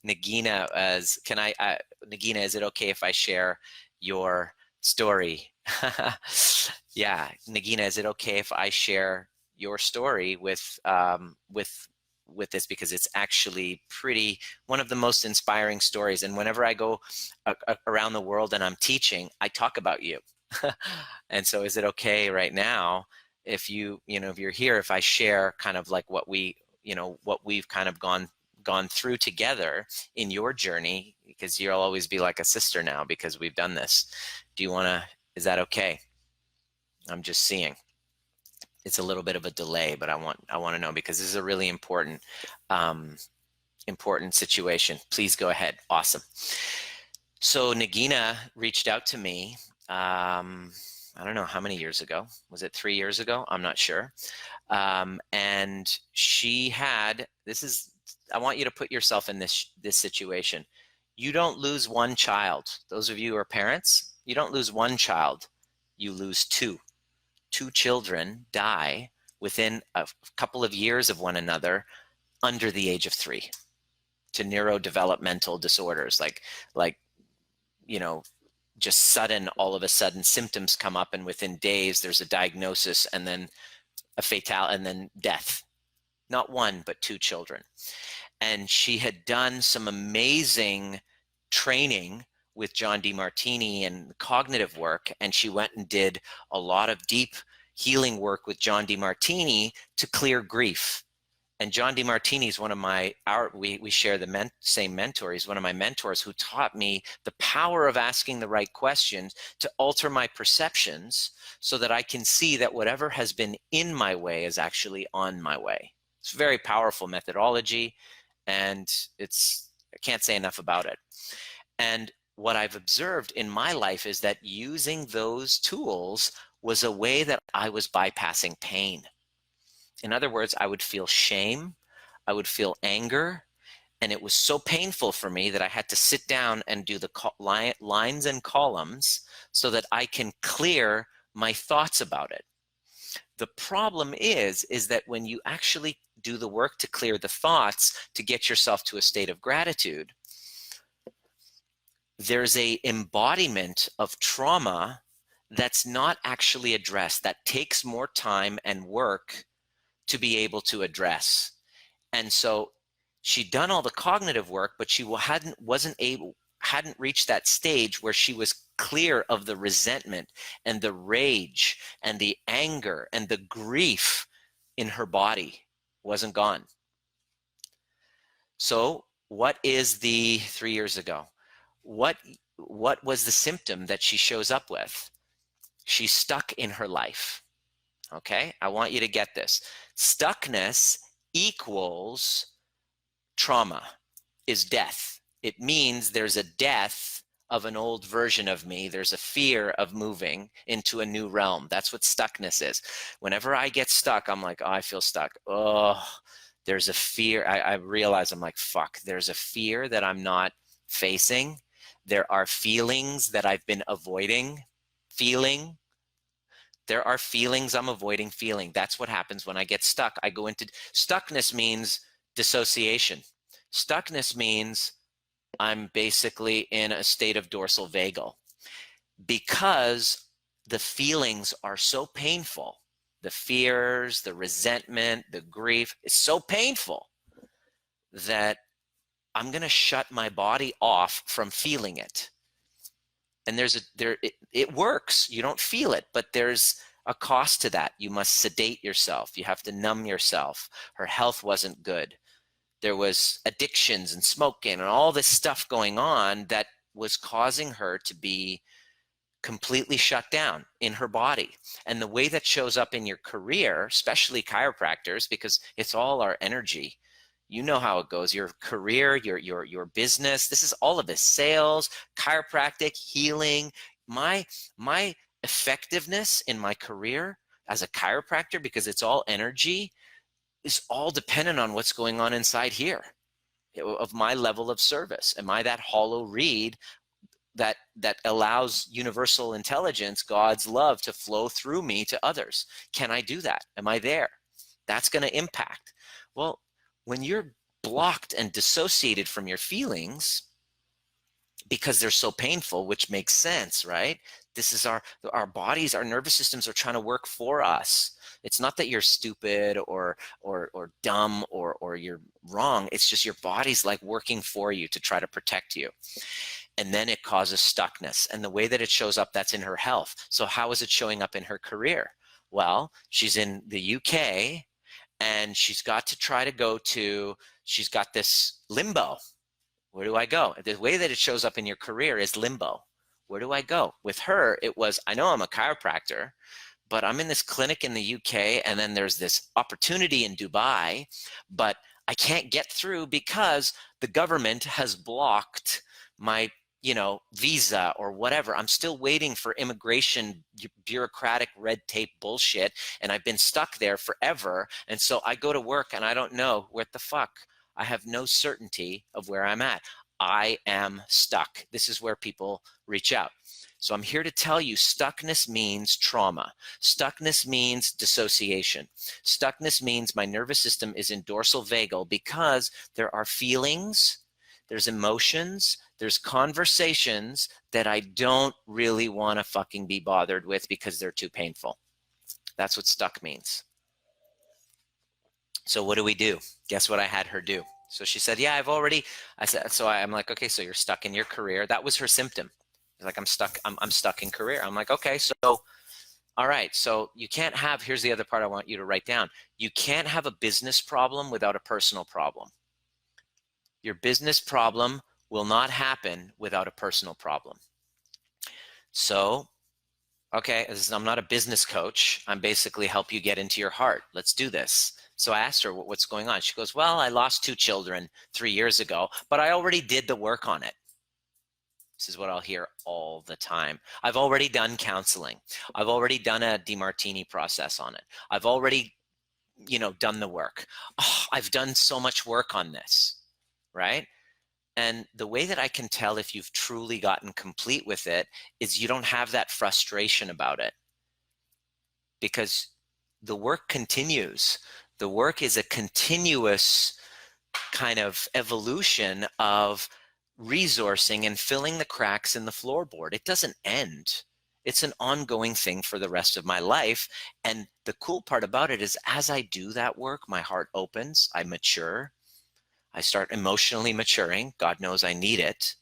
A: Nagina, Nagina, is it okay if I share your story? Yeah, Nagina, is it okay if I share your story with this, because it's actually one of the most inspiring stories. And whenever I go around the world and I'm teaching, I talk about you. And so is it okay right now if if you're here, if I share kind of like what we've kind of gone through together in your journey, because you'll always be like a sister now because we've done this. Is that okay? I'm just seeing. It's a little bit of a delay, but I want to know, because this is a really important situation. Please go ahead. Awesome. So Nagina reached out to me, I don't know how many years ago. Was it 3 years ago? I'm not sure. And she had, I want you to put yourself in this situation. You don't lose one child. Those of you who are parents, you don't lose one child. You lose two. Two children die within a couple of years of one another under the age of 3 to neurodevelopmental disorders, like just sudden, all of a sudden symptoms come up, and within days there's a diagnosis, and then a fatality, and then death. Not one, but 2 children. And she had done some amazing training with John Demartini and cognitive work, and she went and did a lot of deep healing work with John Demartini to clear grief. And John Demartini is one of we share the same mentor. He's one of my mentors who taught me the power of asking the right questions to alter my perceptions so that I can see that whatever has been in my way is actually on my way. It's a very powerful methodology, and I can't say enough about it. And what I've observed in my life is that using those tools was a way that I was bypassing pain. In other words, I would feel shame, I would feel anger, and it was so painful for me that I had to sit down and do the lines and columns so that I can clear my thoughts about it. The problem is that when you actually do the work to clear the thoughts to get yourself to a state of gratitude, there's a embodiment of trauma that's not actually addressed, that takes more time and work to be able to address. And so she'd done all the cognitive work, but she hadn't reached that stage where she was clear of the resentment and the rage and the anger and the grief in her body. Wasn't gone. So what is 3 years ago? What was the symptom that she shows up with? She's stuck in her life. Okay, I want you to get this. Stuckness equals trauma, is death. It means there's a death of an old version of me. There's a fear of moving into a new realm. That's what stuckness is. Whenever I get stuck, I'm like, oh, I feel stuck. Oh, there's a fear. I realize I'm like, fuck, there's a fear that I'm not facing. There are feelings that I've been avoiding feeling. There are feelings I'm avoiding feeling. That's what happens when I get stuck. I go into stuckness means dissociation. Stuckness means I'm basically in a state of dorsal vagal because the feelings are so painful. The fears, the resentment, the grief is so painful that I'm going to shut my body off from feeling it. And it works. You don't feel it, but there's a cost to that. You must sedate yourself. You have to numb yourself. Her health wasn't good. There was addictions and smoking and all this stuff going on that was causing her to be completely shut down in her body. And the way that shows up in your career, especially chiropractors, because it's all our energy. You know how it goes. Your career, your business. This is all of this: sales, chiropractic, healing. My effectiveness in my career as a chiropractor, because it's all energy, is all dependent on what's going on inside here of my level of service. Am I that hollow reed that allows universal intelligence, God's love, to flow through me to others? Can I do that? Am I there? That's going to impact. Well, when you're blocked and dissociated from your feelings because they're so painful, which makes sense, right? This is our bodies, our nervous systems are trying to work for us. It's not that you're stupid or dumb or you're wrong. It's just your body's like working for you to try to protect you. And then it causes stuckness. And the way that it shows up, that's in her health. So how is it showing up in her career? Well, she's in the UK and she's got to try to go to, she's got this limbo. Where do I go? The way that it shows up in your career is limbo. Where do I go? With her, it was, I know I'm a chiropractor, but I'm in this clinic in the UK, and then there's this opportunity in Dubai, but I can't get through because the government has blocked my, visa or whatever. I'm still waiting for immigration, bureaucratic red tape bullshit, and I've been stuck there forever. And so I go to work and I don't know what the fuck. I have no certainty of where I'm at. I am stuck. This is where people reach out. So I'm here to tell you, stuckness means trauma. Stuckness means dissociation. Stuckness means my nervous system is in dorsal vagal because there are feelings, there's emotions, there's conversations that I don't really want to fucking be bothered with because they're too painful. That's what stuck means. So what do we do? Guess what I had her do? So she said, yeah, I'm like, okay, so you're stuck in your career. That was her symptom. Like, I'm stuck in career. I'm like, okay, so, all right. So you can't have, here's the other part I want you to write down. You can't have a business problem without a personal problem. Your business problem will not happen without a personal problem. So, okay, I'm not a business coach. I'm basically help you get into your heart. Let's do this. So I asked her, what's going on? She goes, well, I lost 2 children 3 years ago, but I already did the work on it. This is what I'll hear all the time. I've already done counseling. I've already done a DeMartini process on it. I've already, done the work. Oh, I've done so much work on this, right? And the way that I can tell if you've truly gotten complete with it is you don't have that frustration about it, because the work continues. The work is a continuous kind of evolution of resourcing and filling the cracks in the floorboard. It doesn't end. It's an ongoing thing for the rest of my life. And the cool part about it is as I do that work, my heart opens, I mature, I start emotionally maturing. God knows I need it.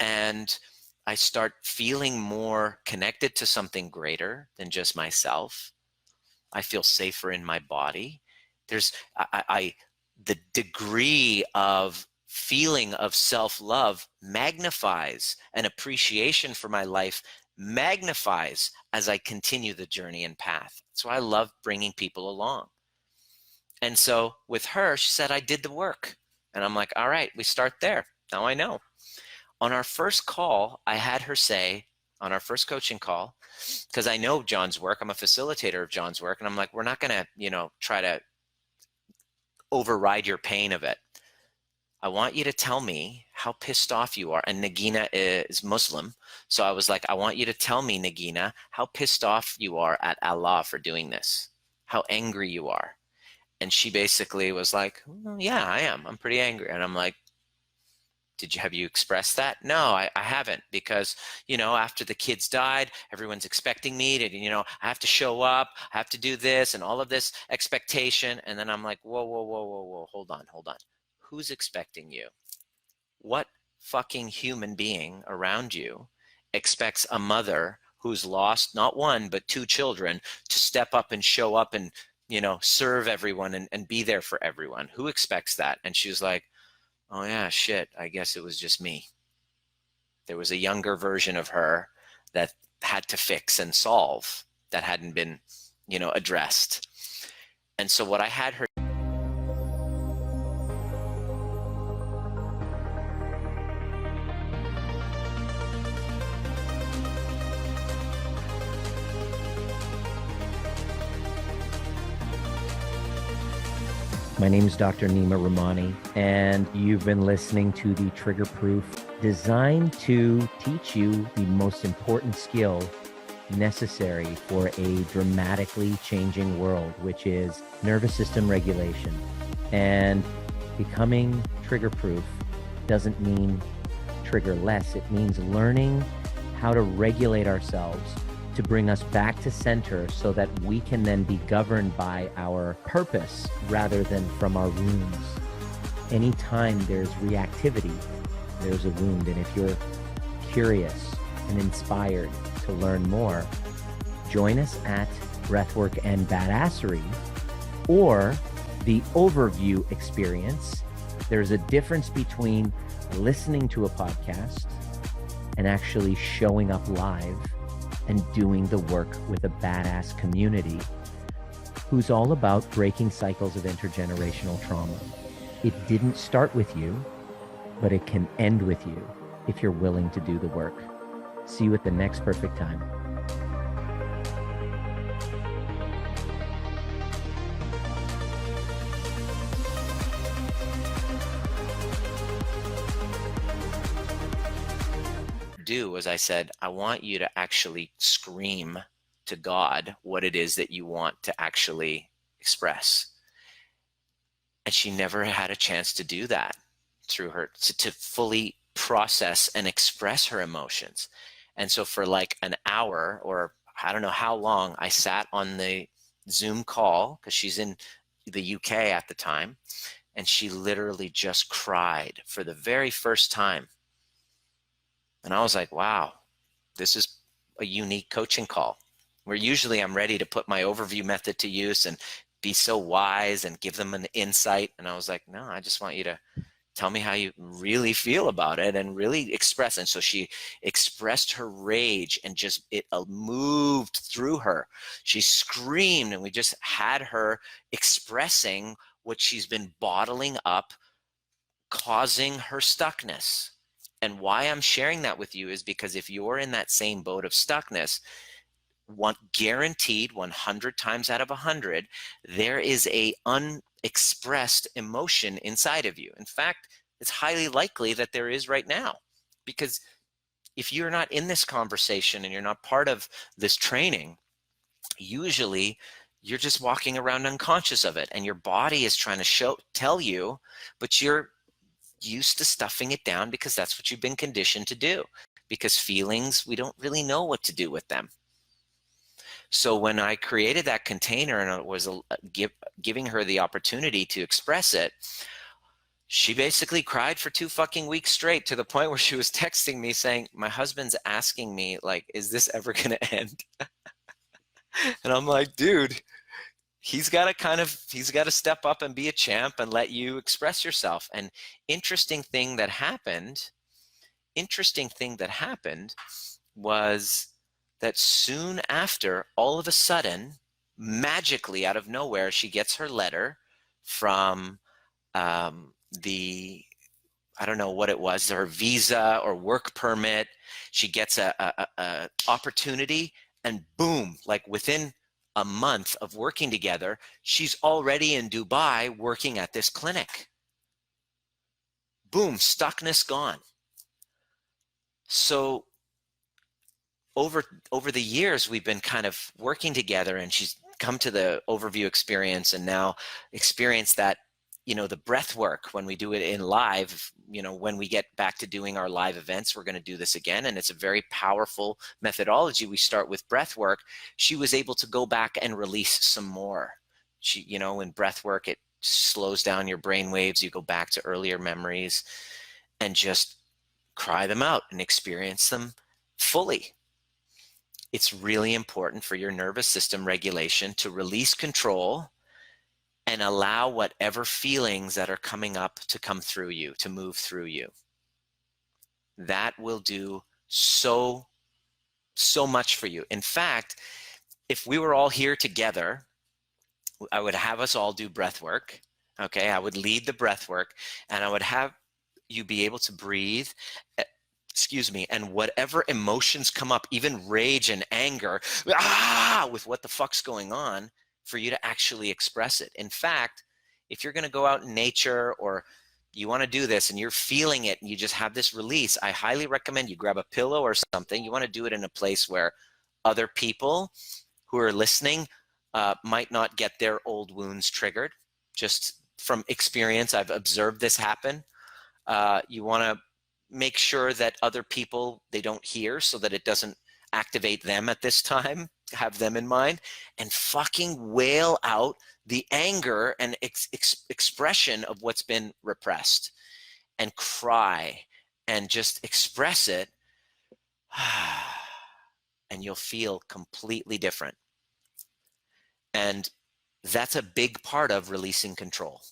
A: And I start feeling more connected to something greater than just myself. I feel safer in my body. There's the degree of feeling of self-love magnifies, and appreciation for my life magnifies as I continue the journey and path. So I love bringing people along. And so with her, she said, I did the work. And I'm like, all right, we start there. Now I know. On our first call, I had her say, on our first coaching call, because I know John's work, I'm a facilitator of John's work, and I'm like, we're not going to, try to override your pain of it. I want you to tell me how pissed off you are. And Nagina is Muslim. So I was like, I want you to tell me, Nagina, how pissed off you are at Allah for doing this, how angry you are. And she basically was like, well, yeah, I am. I'm pretty angry. And I'm like, have you expressed that? No, I haven't, because, after the kids died, everyone's expecting me to, I have to show up, I have to do this and all of this expectation. And then I'm like, whoa, hold on. Who's expecting you? What fucking human being around you expects a mother who's lost not 1, but 2 children to step up and show up and, serve everyone and be there for everyone? Who expects that? And she was like, oh yeah, shit, I guess it was just me. There was a younger version of her that had to fix and solve that hadn't been, addressed. And so what I had her
B: My name is Dr. Nima Rahmany, and you've been listening to the Triggerproof, designed to teach you the most important skill necessary for a dramatically changing world, which is nervous system regulation. And becoming trigger-proof doesn't mean trigger less. It means learning how to regulate ourselves to bring us back to center so that we can then be governed by our purpose rather than from our wounds. Anytime there's reactivity, there's a wound. And if you're curious and inspired to learn more, join us at Breathwork and Badassery or the overview experience. There's a difference between listening to a podcast and actually showing up live and doing the work with a badass community who's all about breaking cycles of intergenerational trauma. It didn't start with you, but it can end with you if you're willing to do the work. See you at the next perfect time.
A: As I said, I want you to actually scream to God what it is that you want to actually express. And she never had a chance to do that through her, to fully process and express her emotions. And so for like an hour, or I don't know how long, I sat on the Zoom call, because she's in the UK at the time, and she literally just cried for the very first time. And I was like, wow, this is a unique coaching call, where usually I'm ready to put my overview method to use and be so wise and give them an insight. And I was like, no, I just want you to tell me how you really feel about it and really express. And so she expressed her rage, and just it moved through her. She screamed, and we just had her expressing what she's been bottling up, causing her stuckness. And why I'm sharing that with you is because if you're in that same boat of stuckness, guaranteed 100 times out of 100, there is a unexpressed emotion inside of you. In fact, it's highly likely that there is right now, because if you're not in this conversation and you're not part of this training, usually you're just walking around unconscious of it, and your body is trying to tell you, but you're used to stuffing it down because that's what you've been conditioned to do, because feelings, we don't really know what to do with them. So when I created that container and it was giving her the opportunity to express it, she basically cried for 2 fucking weeks straight, to the point where she was texting me saying, my husband's asking me, like, is this ever going to end? And I'm like, dude, he's got to step up and be a champ and let you express yourself. And interesting thing that happened was that soon after, all of a sudden, magically out of nowhere, she gets her letter from I don't know what it was, her visa or work permit. She gets a opportunity, and boom, like within a month of working together, she's already in Dubai working at this clinic. Boom, stuckness gone. So over the years, we've been kind of working together, and she's come to the overview experience and now experience that, the breath work when we do it in live. When we get back to doing our live events, we're going to do this again. And it's a very powerful methodology. We start with breath work. She was able to go back and release some more. In breath work, it slows down your brain waves. You go back to earlier memories and just cry them out and experience them fully. It's really important for your nervous system regulation to release control and allow whatever feelings that are coming up to come through you, to move through you. That will do so much for you. In fact, if we were all here together, I would have us all do breath work. Okay, I would lead the breath work, and I would have you be able to breathe, and whatever emotions come up, even rage and anger, with what the fuck's going on, for you to actually express it. In fact, if you're going to go out in nature or you want to do this and you're feeling it and you just have this release, I highly recommend you grab a pillow or something. You want to do it in a place where other people who are listening might not get their old wounds triggered. Just from experience, I've observed this happen. You want to make sure that other people, they don't hear, so that it doesn't activate them at this time. Have them in mind, and fucking wail out the anger and expression of what's been repressed, and cry and just express it. And you'll feel completely different. And that's a big part of releasing control.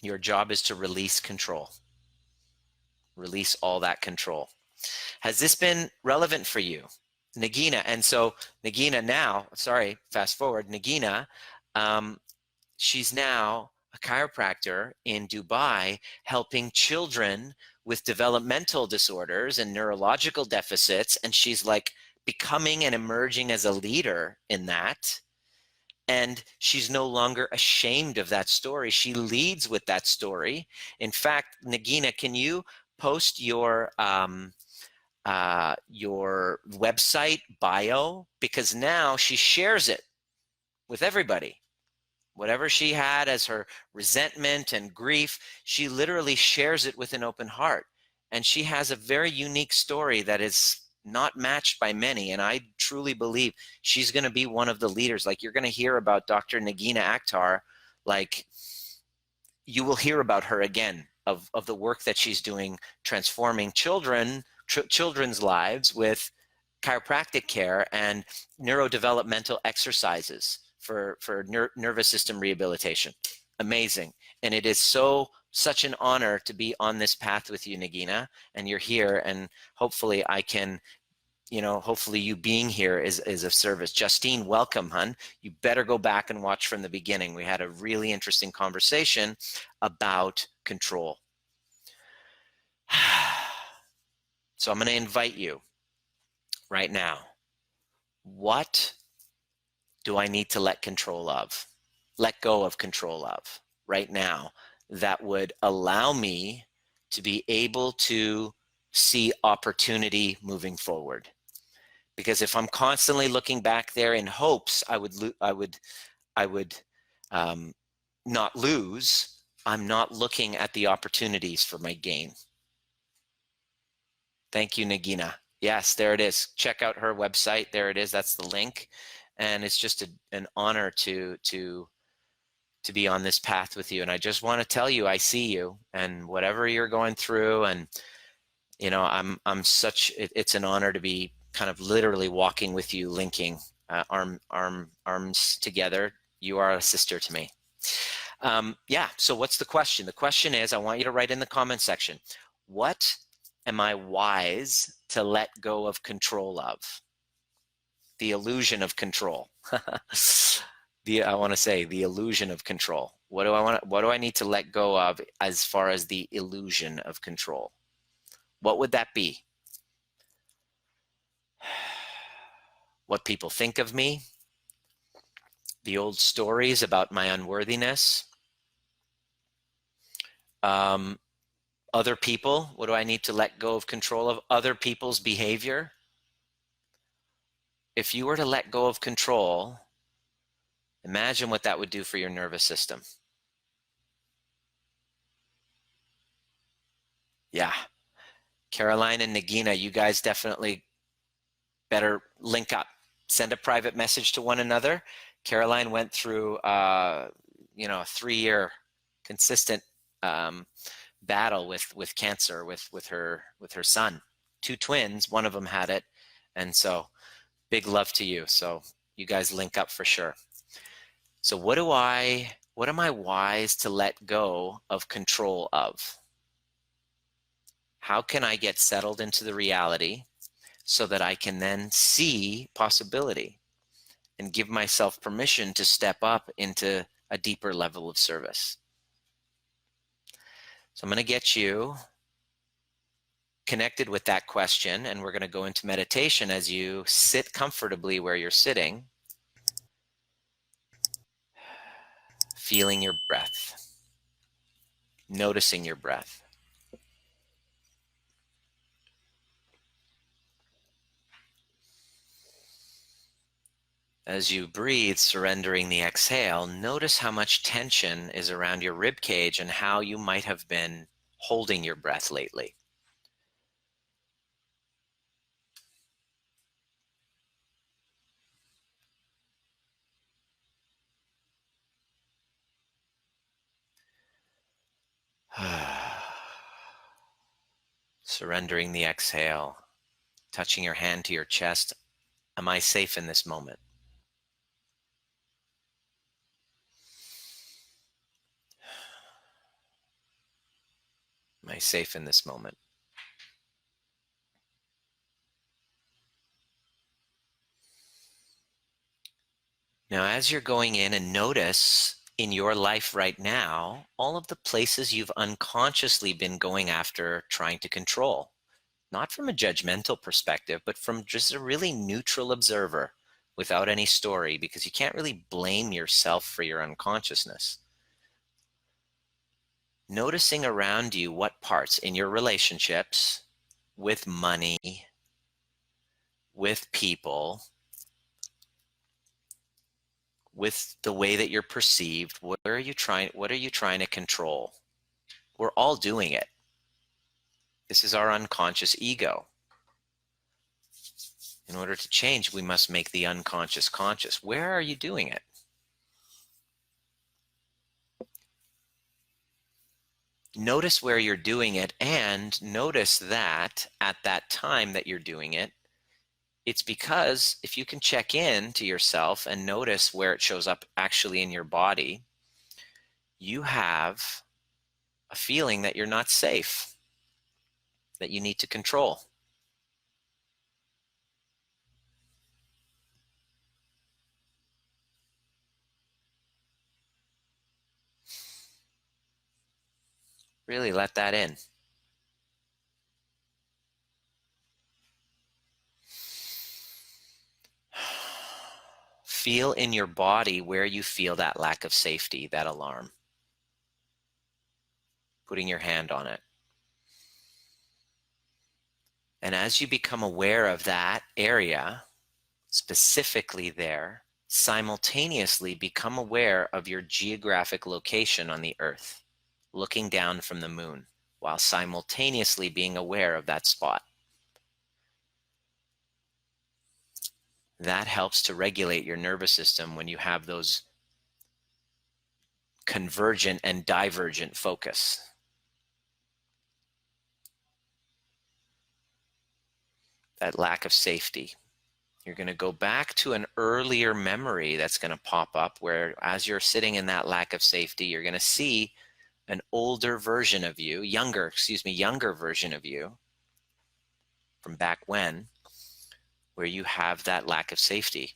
A: Your job is to release control. Release all that control. Has this been relevant for you, Nagina? And so Nagina now, sorry, fast forward, Nagina, she's now a chiropractor in Dubai, helping children with developmental disorders and neurological deficits. And she's like becoming and emerging as a leader in that. And she's no longer ashamed of that story. She leads with that story. In fact, Nagina, can you post your website bio? Because now she shares it with everybody. Whatever she had as her resentment and grief, she literally shares it with an open heart. And she has a very unique story that is not matched by many. And I truly believe she's going to be one of the leaders. Like, you're going to hear about Dr. Nagina Akhtar. Like, you will hear about her again, of the work that she's doing, transforming children's lives with chiropractic care and neurodevelopmental exercises for nervous system rehabilitation. Amazing. And it is such an honor to be on this path with you, Nagina, and you're here, and hopefully I can, hopefully you being here is of service. Justine, welcome, hun. You better go back and watch from the beginning. We had a really interesting conversation about control. So I'm going to invite you right now. What do I need to let go of control of right now that would allow me to be able to see opportunity moving forward? Because if I'm constantly looking back there in hopes I would not lose, I'm not looking at the opportunities for my gain. Thank you, Nagina. Yes, there it is. Check out her website. There it is. That's the link. And it's just an honor to be on this path with you. And I just want to tell you, I see you, and whatever you're going through. And, it's an honor to be kind of literally walking with you, linking arms together. You are a sister to me. Yeah. So what's the question? The question is, I want you to write in the comment section, what am I wise to let go of control of? The illusion of control. I want to say the illusion of control. What do I need to let go of as far as the illusion of control? What would that be? What people think of me? The old stories about my unworthiness? Other people, what do I need to let go of control of? Other people's behavior? If you were to let go of control, imagine what that would do for your nervous system. Yeah. Caroline and Nagina, you guys definitely better link up. Send a private message to one another. Caroline went through, a 3-year consistent battle with cancer with her son. 2 twins, one of them had it, and so big love to you. So you guys link up for sure. So what am I wise to let go of control of? How can I get settled into the reality so that I can then see possibility and give myself permission to step up into a deeper level of service? So I'm going to get you connected with that question, and we're going to go into meditation as you sit comfortably where you're sitting. feeling your breath, noticing your breath. As you breathe, surrendering the exhale, notice how much tension is around your rib cage and how you might have been holding your breath lately. Surrendering the exhale, touching your hand to your chest. Am I safe in this moment? Am I safe in this moment? Now, as you're going in, and notice in your life right now, all of the places you've unconsciously been going after, trying to control. Not from a judgmental perspective, but from just a really neutral observer without any story, because you can't really blame yourself for your unconsciousness. Noticing around you what parts in your relationships, with money, with people, with the way that you're perceived, what are you trying to control? We're all doing it. This is our unconscious ego. In order to change, we must make the unconscious conscious. Where are you doing it? Notice where you're doing it, and notice that at that time that you're doing it, it's because if you can check in to yourself and notice where it shows up actually in your body, you have a feeling that you're not safe, that you need to control. Really let that in. Feel in your body where you feel that lack of safety, that alarm. Putting your hand on it. And as you become aware of that area, specifically there, simultaneously become aware of your geographic location on the earth, looking down from the moon, while simultaneously being aware of that spot. That helps to regulate your nervous system when you have those convergent and divergent focus. That lack of safety. You're going to go back to an earlier memory that's going to pop up where, as you're sitting in that lack of safety, you're going to see an older version of you, younger version of you from back when, where you have that lack of safety.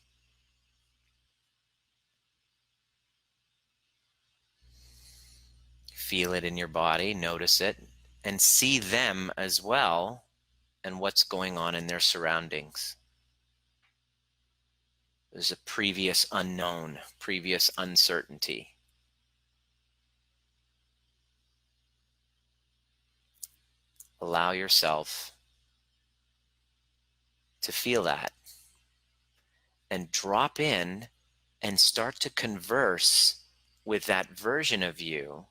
A: Feel it in your body, notice it, and see them as well and what's going on in their surroundings. There's a previous unknown, previous uncertainty. Allow yourself to feel that and drop in and start to converse with that version of you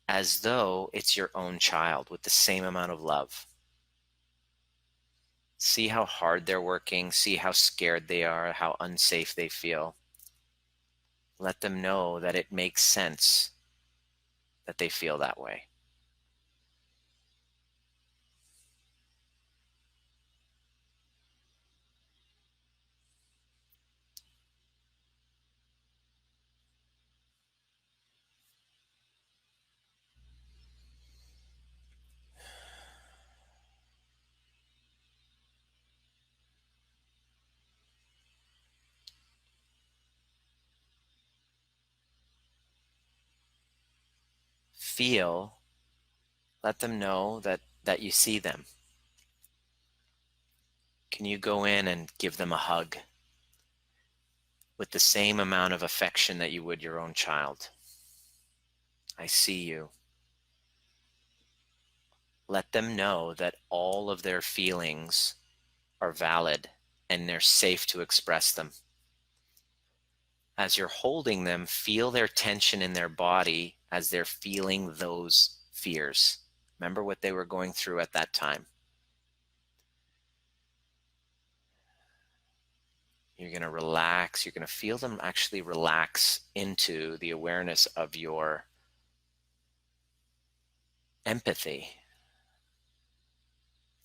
A: as though it's your own child, with the same amount of love. See how hard they're working, see how scared they are, how unsafe they feel. Let them know that it makes sense that they feel that way. Feel, let them know that you see them. Can you go in and give them a hug with the same amount of affection that you would your own child? I see you. Let them know that all of their feelings are valid and they're safe to express them. As you're holding them, feel their tension in their body as they're feeling those fears. Remember what they were going through at that time. You're going to relax. You're going to feel them actually relax into the awareness of your empathy,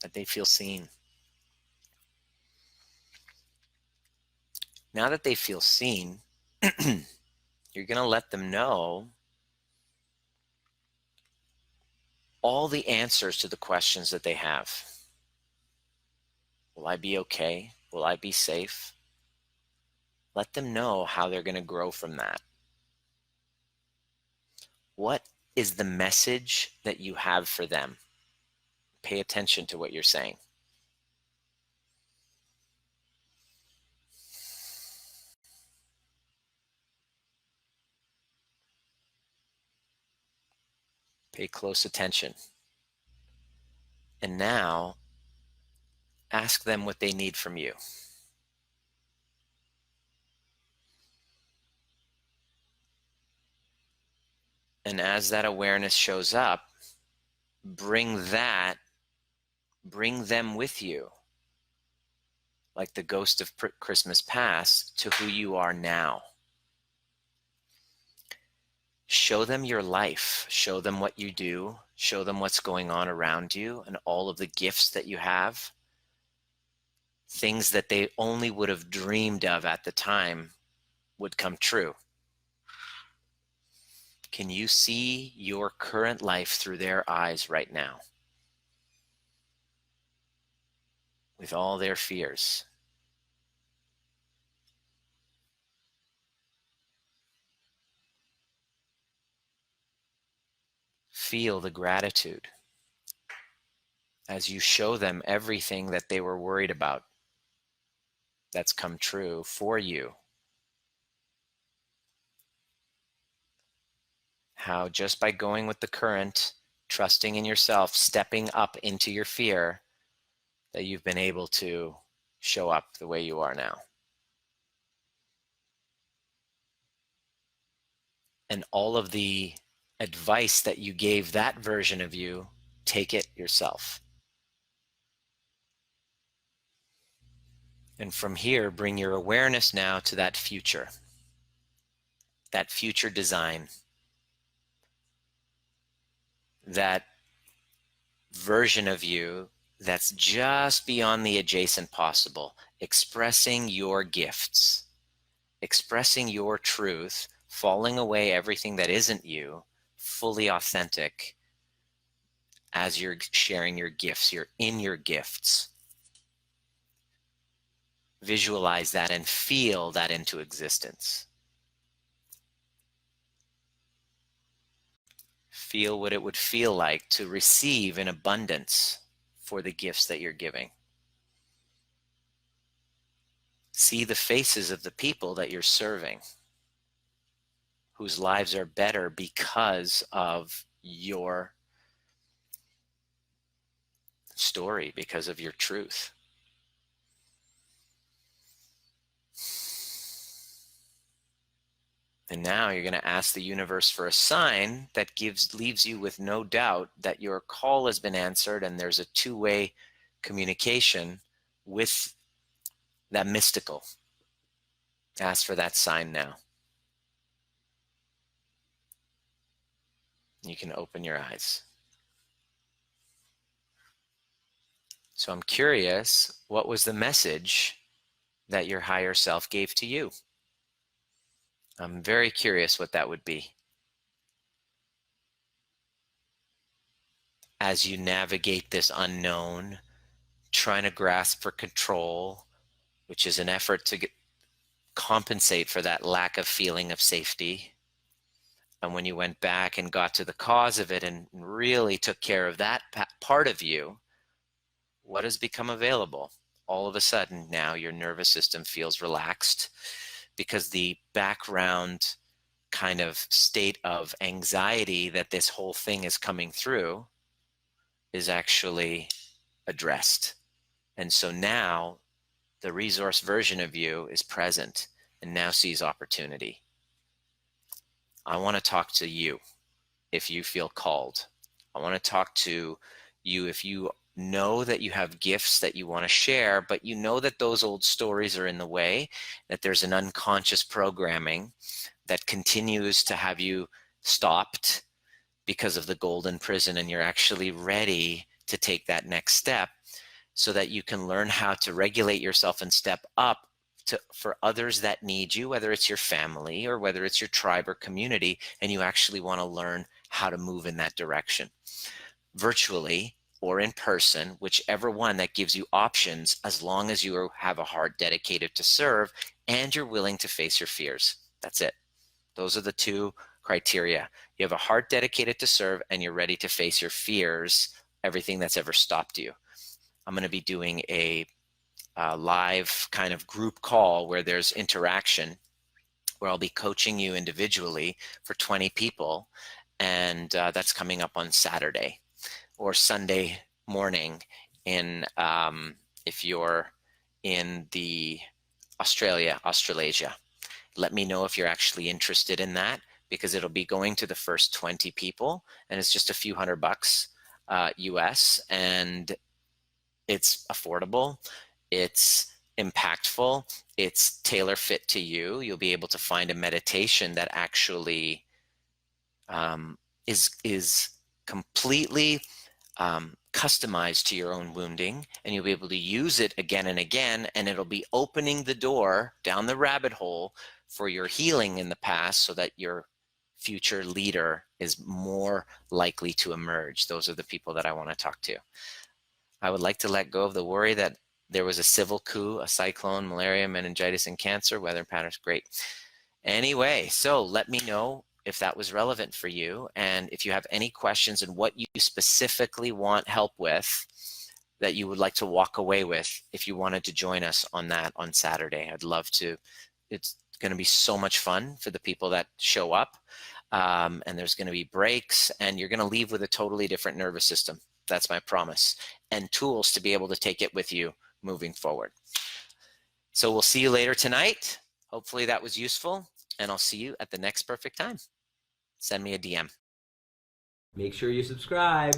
A: that they feel seen. Now that they feel seen, you're going to let them know all the answers to the questions that they have. Will I be okay? Will I be safe? Let them know how they're going to grow from that. What is the message that you have for them? Pay attention to what you're saying. Pay close attention. And now, ask them what they need from you. And as that awareness shows up, bring them with you, like the ghost of Christmas past, to who you are now. Show them your life. Show them what you do. Show them what's going on around you and all of the gifts that you have. Things that they only would have dreamed of at the time would come true. Can you see your current life through their eyes right now? With all their fears. Feel the gratitude as you show them everything that they were worried about that's come true for you. How just by going with the current, trusting in yourself, stepping up into your fear, that you've been able to show up the way you are now. And all of the advice that you gave that version of you, take it yourself. And from here, bring your awareness now to that future design, that version of you that's just beyond the adjacent possible, expressing your gifts, expressing your truth, falling away everything that isn't you, fully authentic as you're sharing your gifts, you're in your gifts. Visualize that and feel that into existence. Feel what it would feel like to receive in abundance for the gifts that you're giving. See the faces of the people that you're serving, whose lives are better because of your story, because of your truth. And now you're going to ask the universe for a sign that leaves you with no doubt that your call has been answered and there's a two-way communication with that mystical. Ask for that sign now. You can open your eyes. So I'm curious, what was the message that your higher self gave to you? I'm very curious what that would be. As you navigate this unknown, trying to grasp for control, which is an effort to compensate for that lack of feeling of safety. And when you went back and got to the cause of it and really took care of that part of you, what has become available? All of a sudden, now your nervous system feels relaxed because the background kind of state of anxiety that this whole thing is coming through is actually addressed. And so now the resource version of you is present and now sees opportunity. I want to talk to you if you feel called. I want to talk to you if you know that you have gifts that you want to share, but you know that those old stories are in the way, that there's an unconscious programming that continues to have you stopped because of the golden prison, and you're actually ready to take that next step so that you can learn how to regulate yourself and step up for others that need you, whether it's your family or whether it's your tribe or community, and you actually want to learn how to move in that direction, virtually or in person, whichever one that gives you options, as long as you have a heart dedicated to serve and you're willing to face your fears. That's it. Those are the two criteria. You have a heart dedicated to serve and you're ready to face your fears, everything that's ever stopped you. I'm going to be doing a live kind of group call where there's interaction, where I'll be coaching you individually for 20 people. And that's coming up on Saturday or Sunday morning if you're in the Australasia. Let me know if you're actually interested in that, because it'll be going to the first 20 people and it's just a few $100 US, and it's affordable, it's impactful, it's tailor fit to you. You'll be able to find a meditation that actually is completely customized to your own wounding, and you'll be able to use it again and again, and it'll be opening the door down the rabbit hole for your healing in the past so that your future leader is more likely to emerge. Those are the people that I want to talk to. I would like to let go of the worry that there was a civil coup, a cyclone, malaria, meningitis, and cancer. Weather patterns, great. Anyway, so let me know if that was relevant for you, and if you have any questions and what you specifically want help with that you would like to walk away with if you wanted to join us on that on Saturday. I'd love to. It's going to be so much fun for the people that show up, and there's going to be breaks, and you're going to leave with a totally different nervous system. That's my promise, and tools to be able to take it with you moving forward. So we'll see you later tonight. Hopefully that was useful, and I'll see you at the next perfect time. Send me a DM.
C: Make sure you subscribe.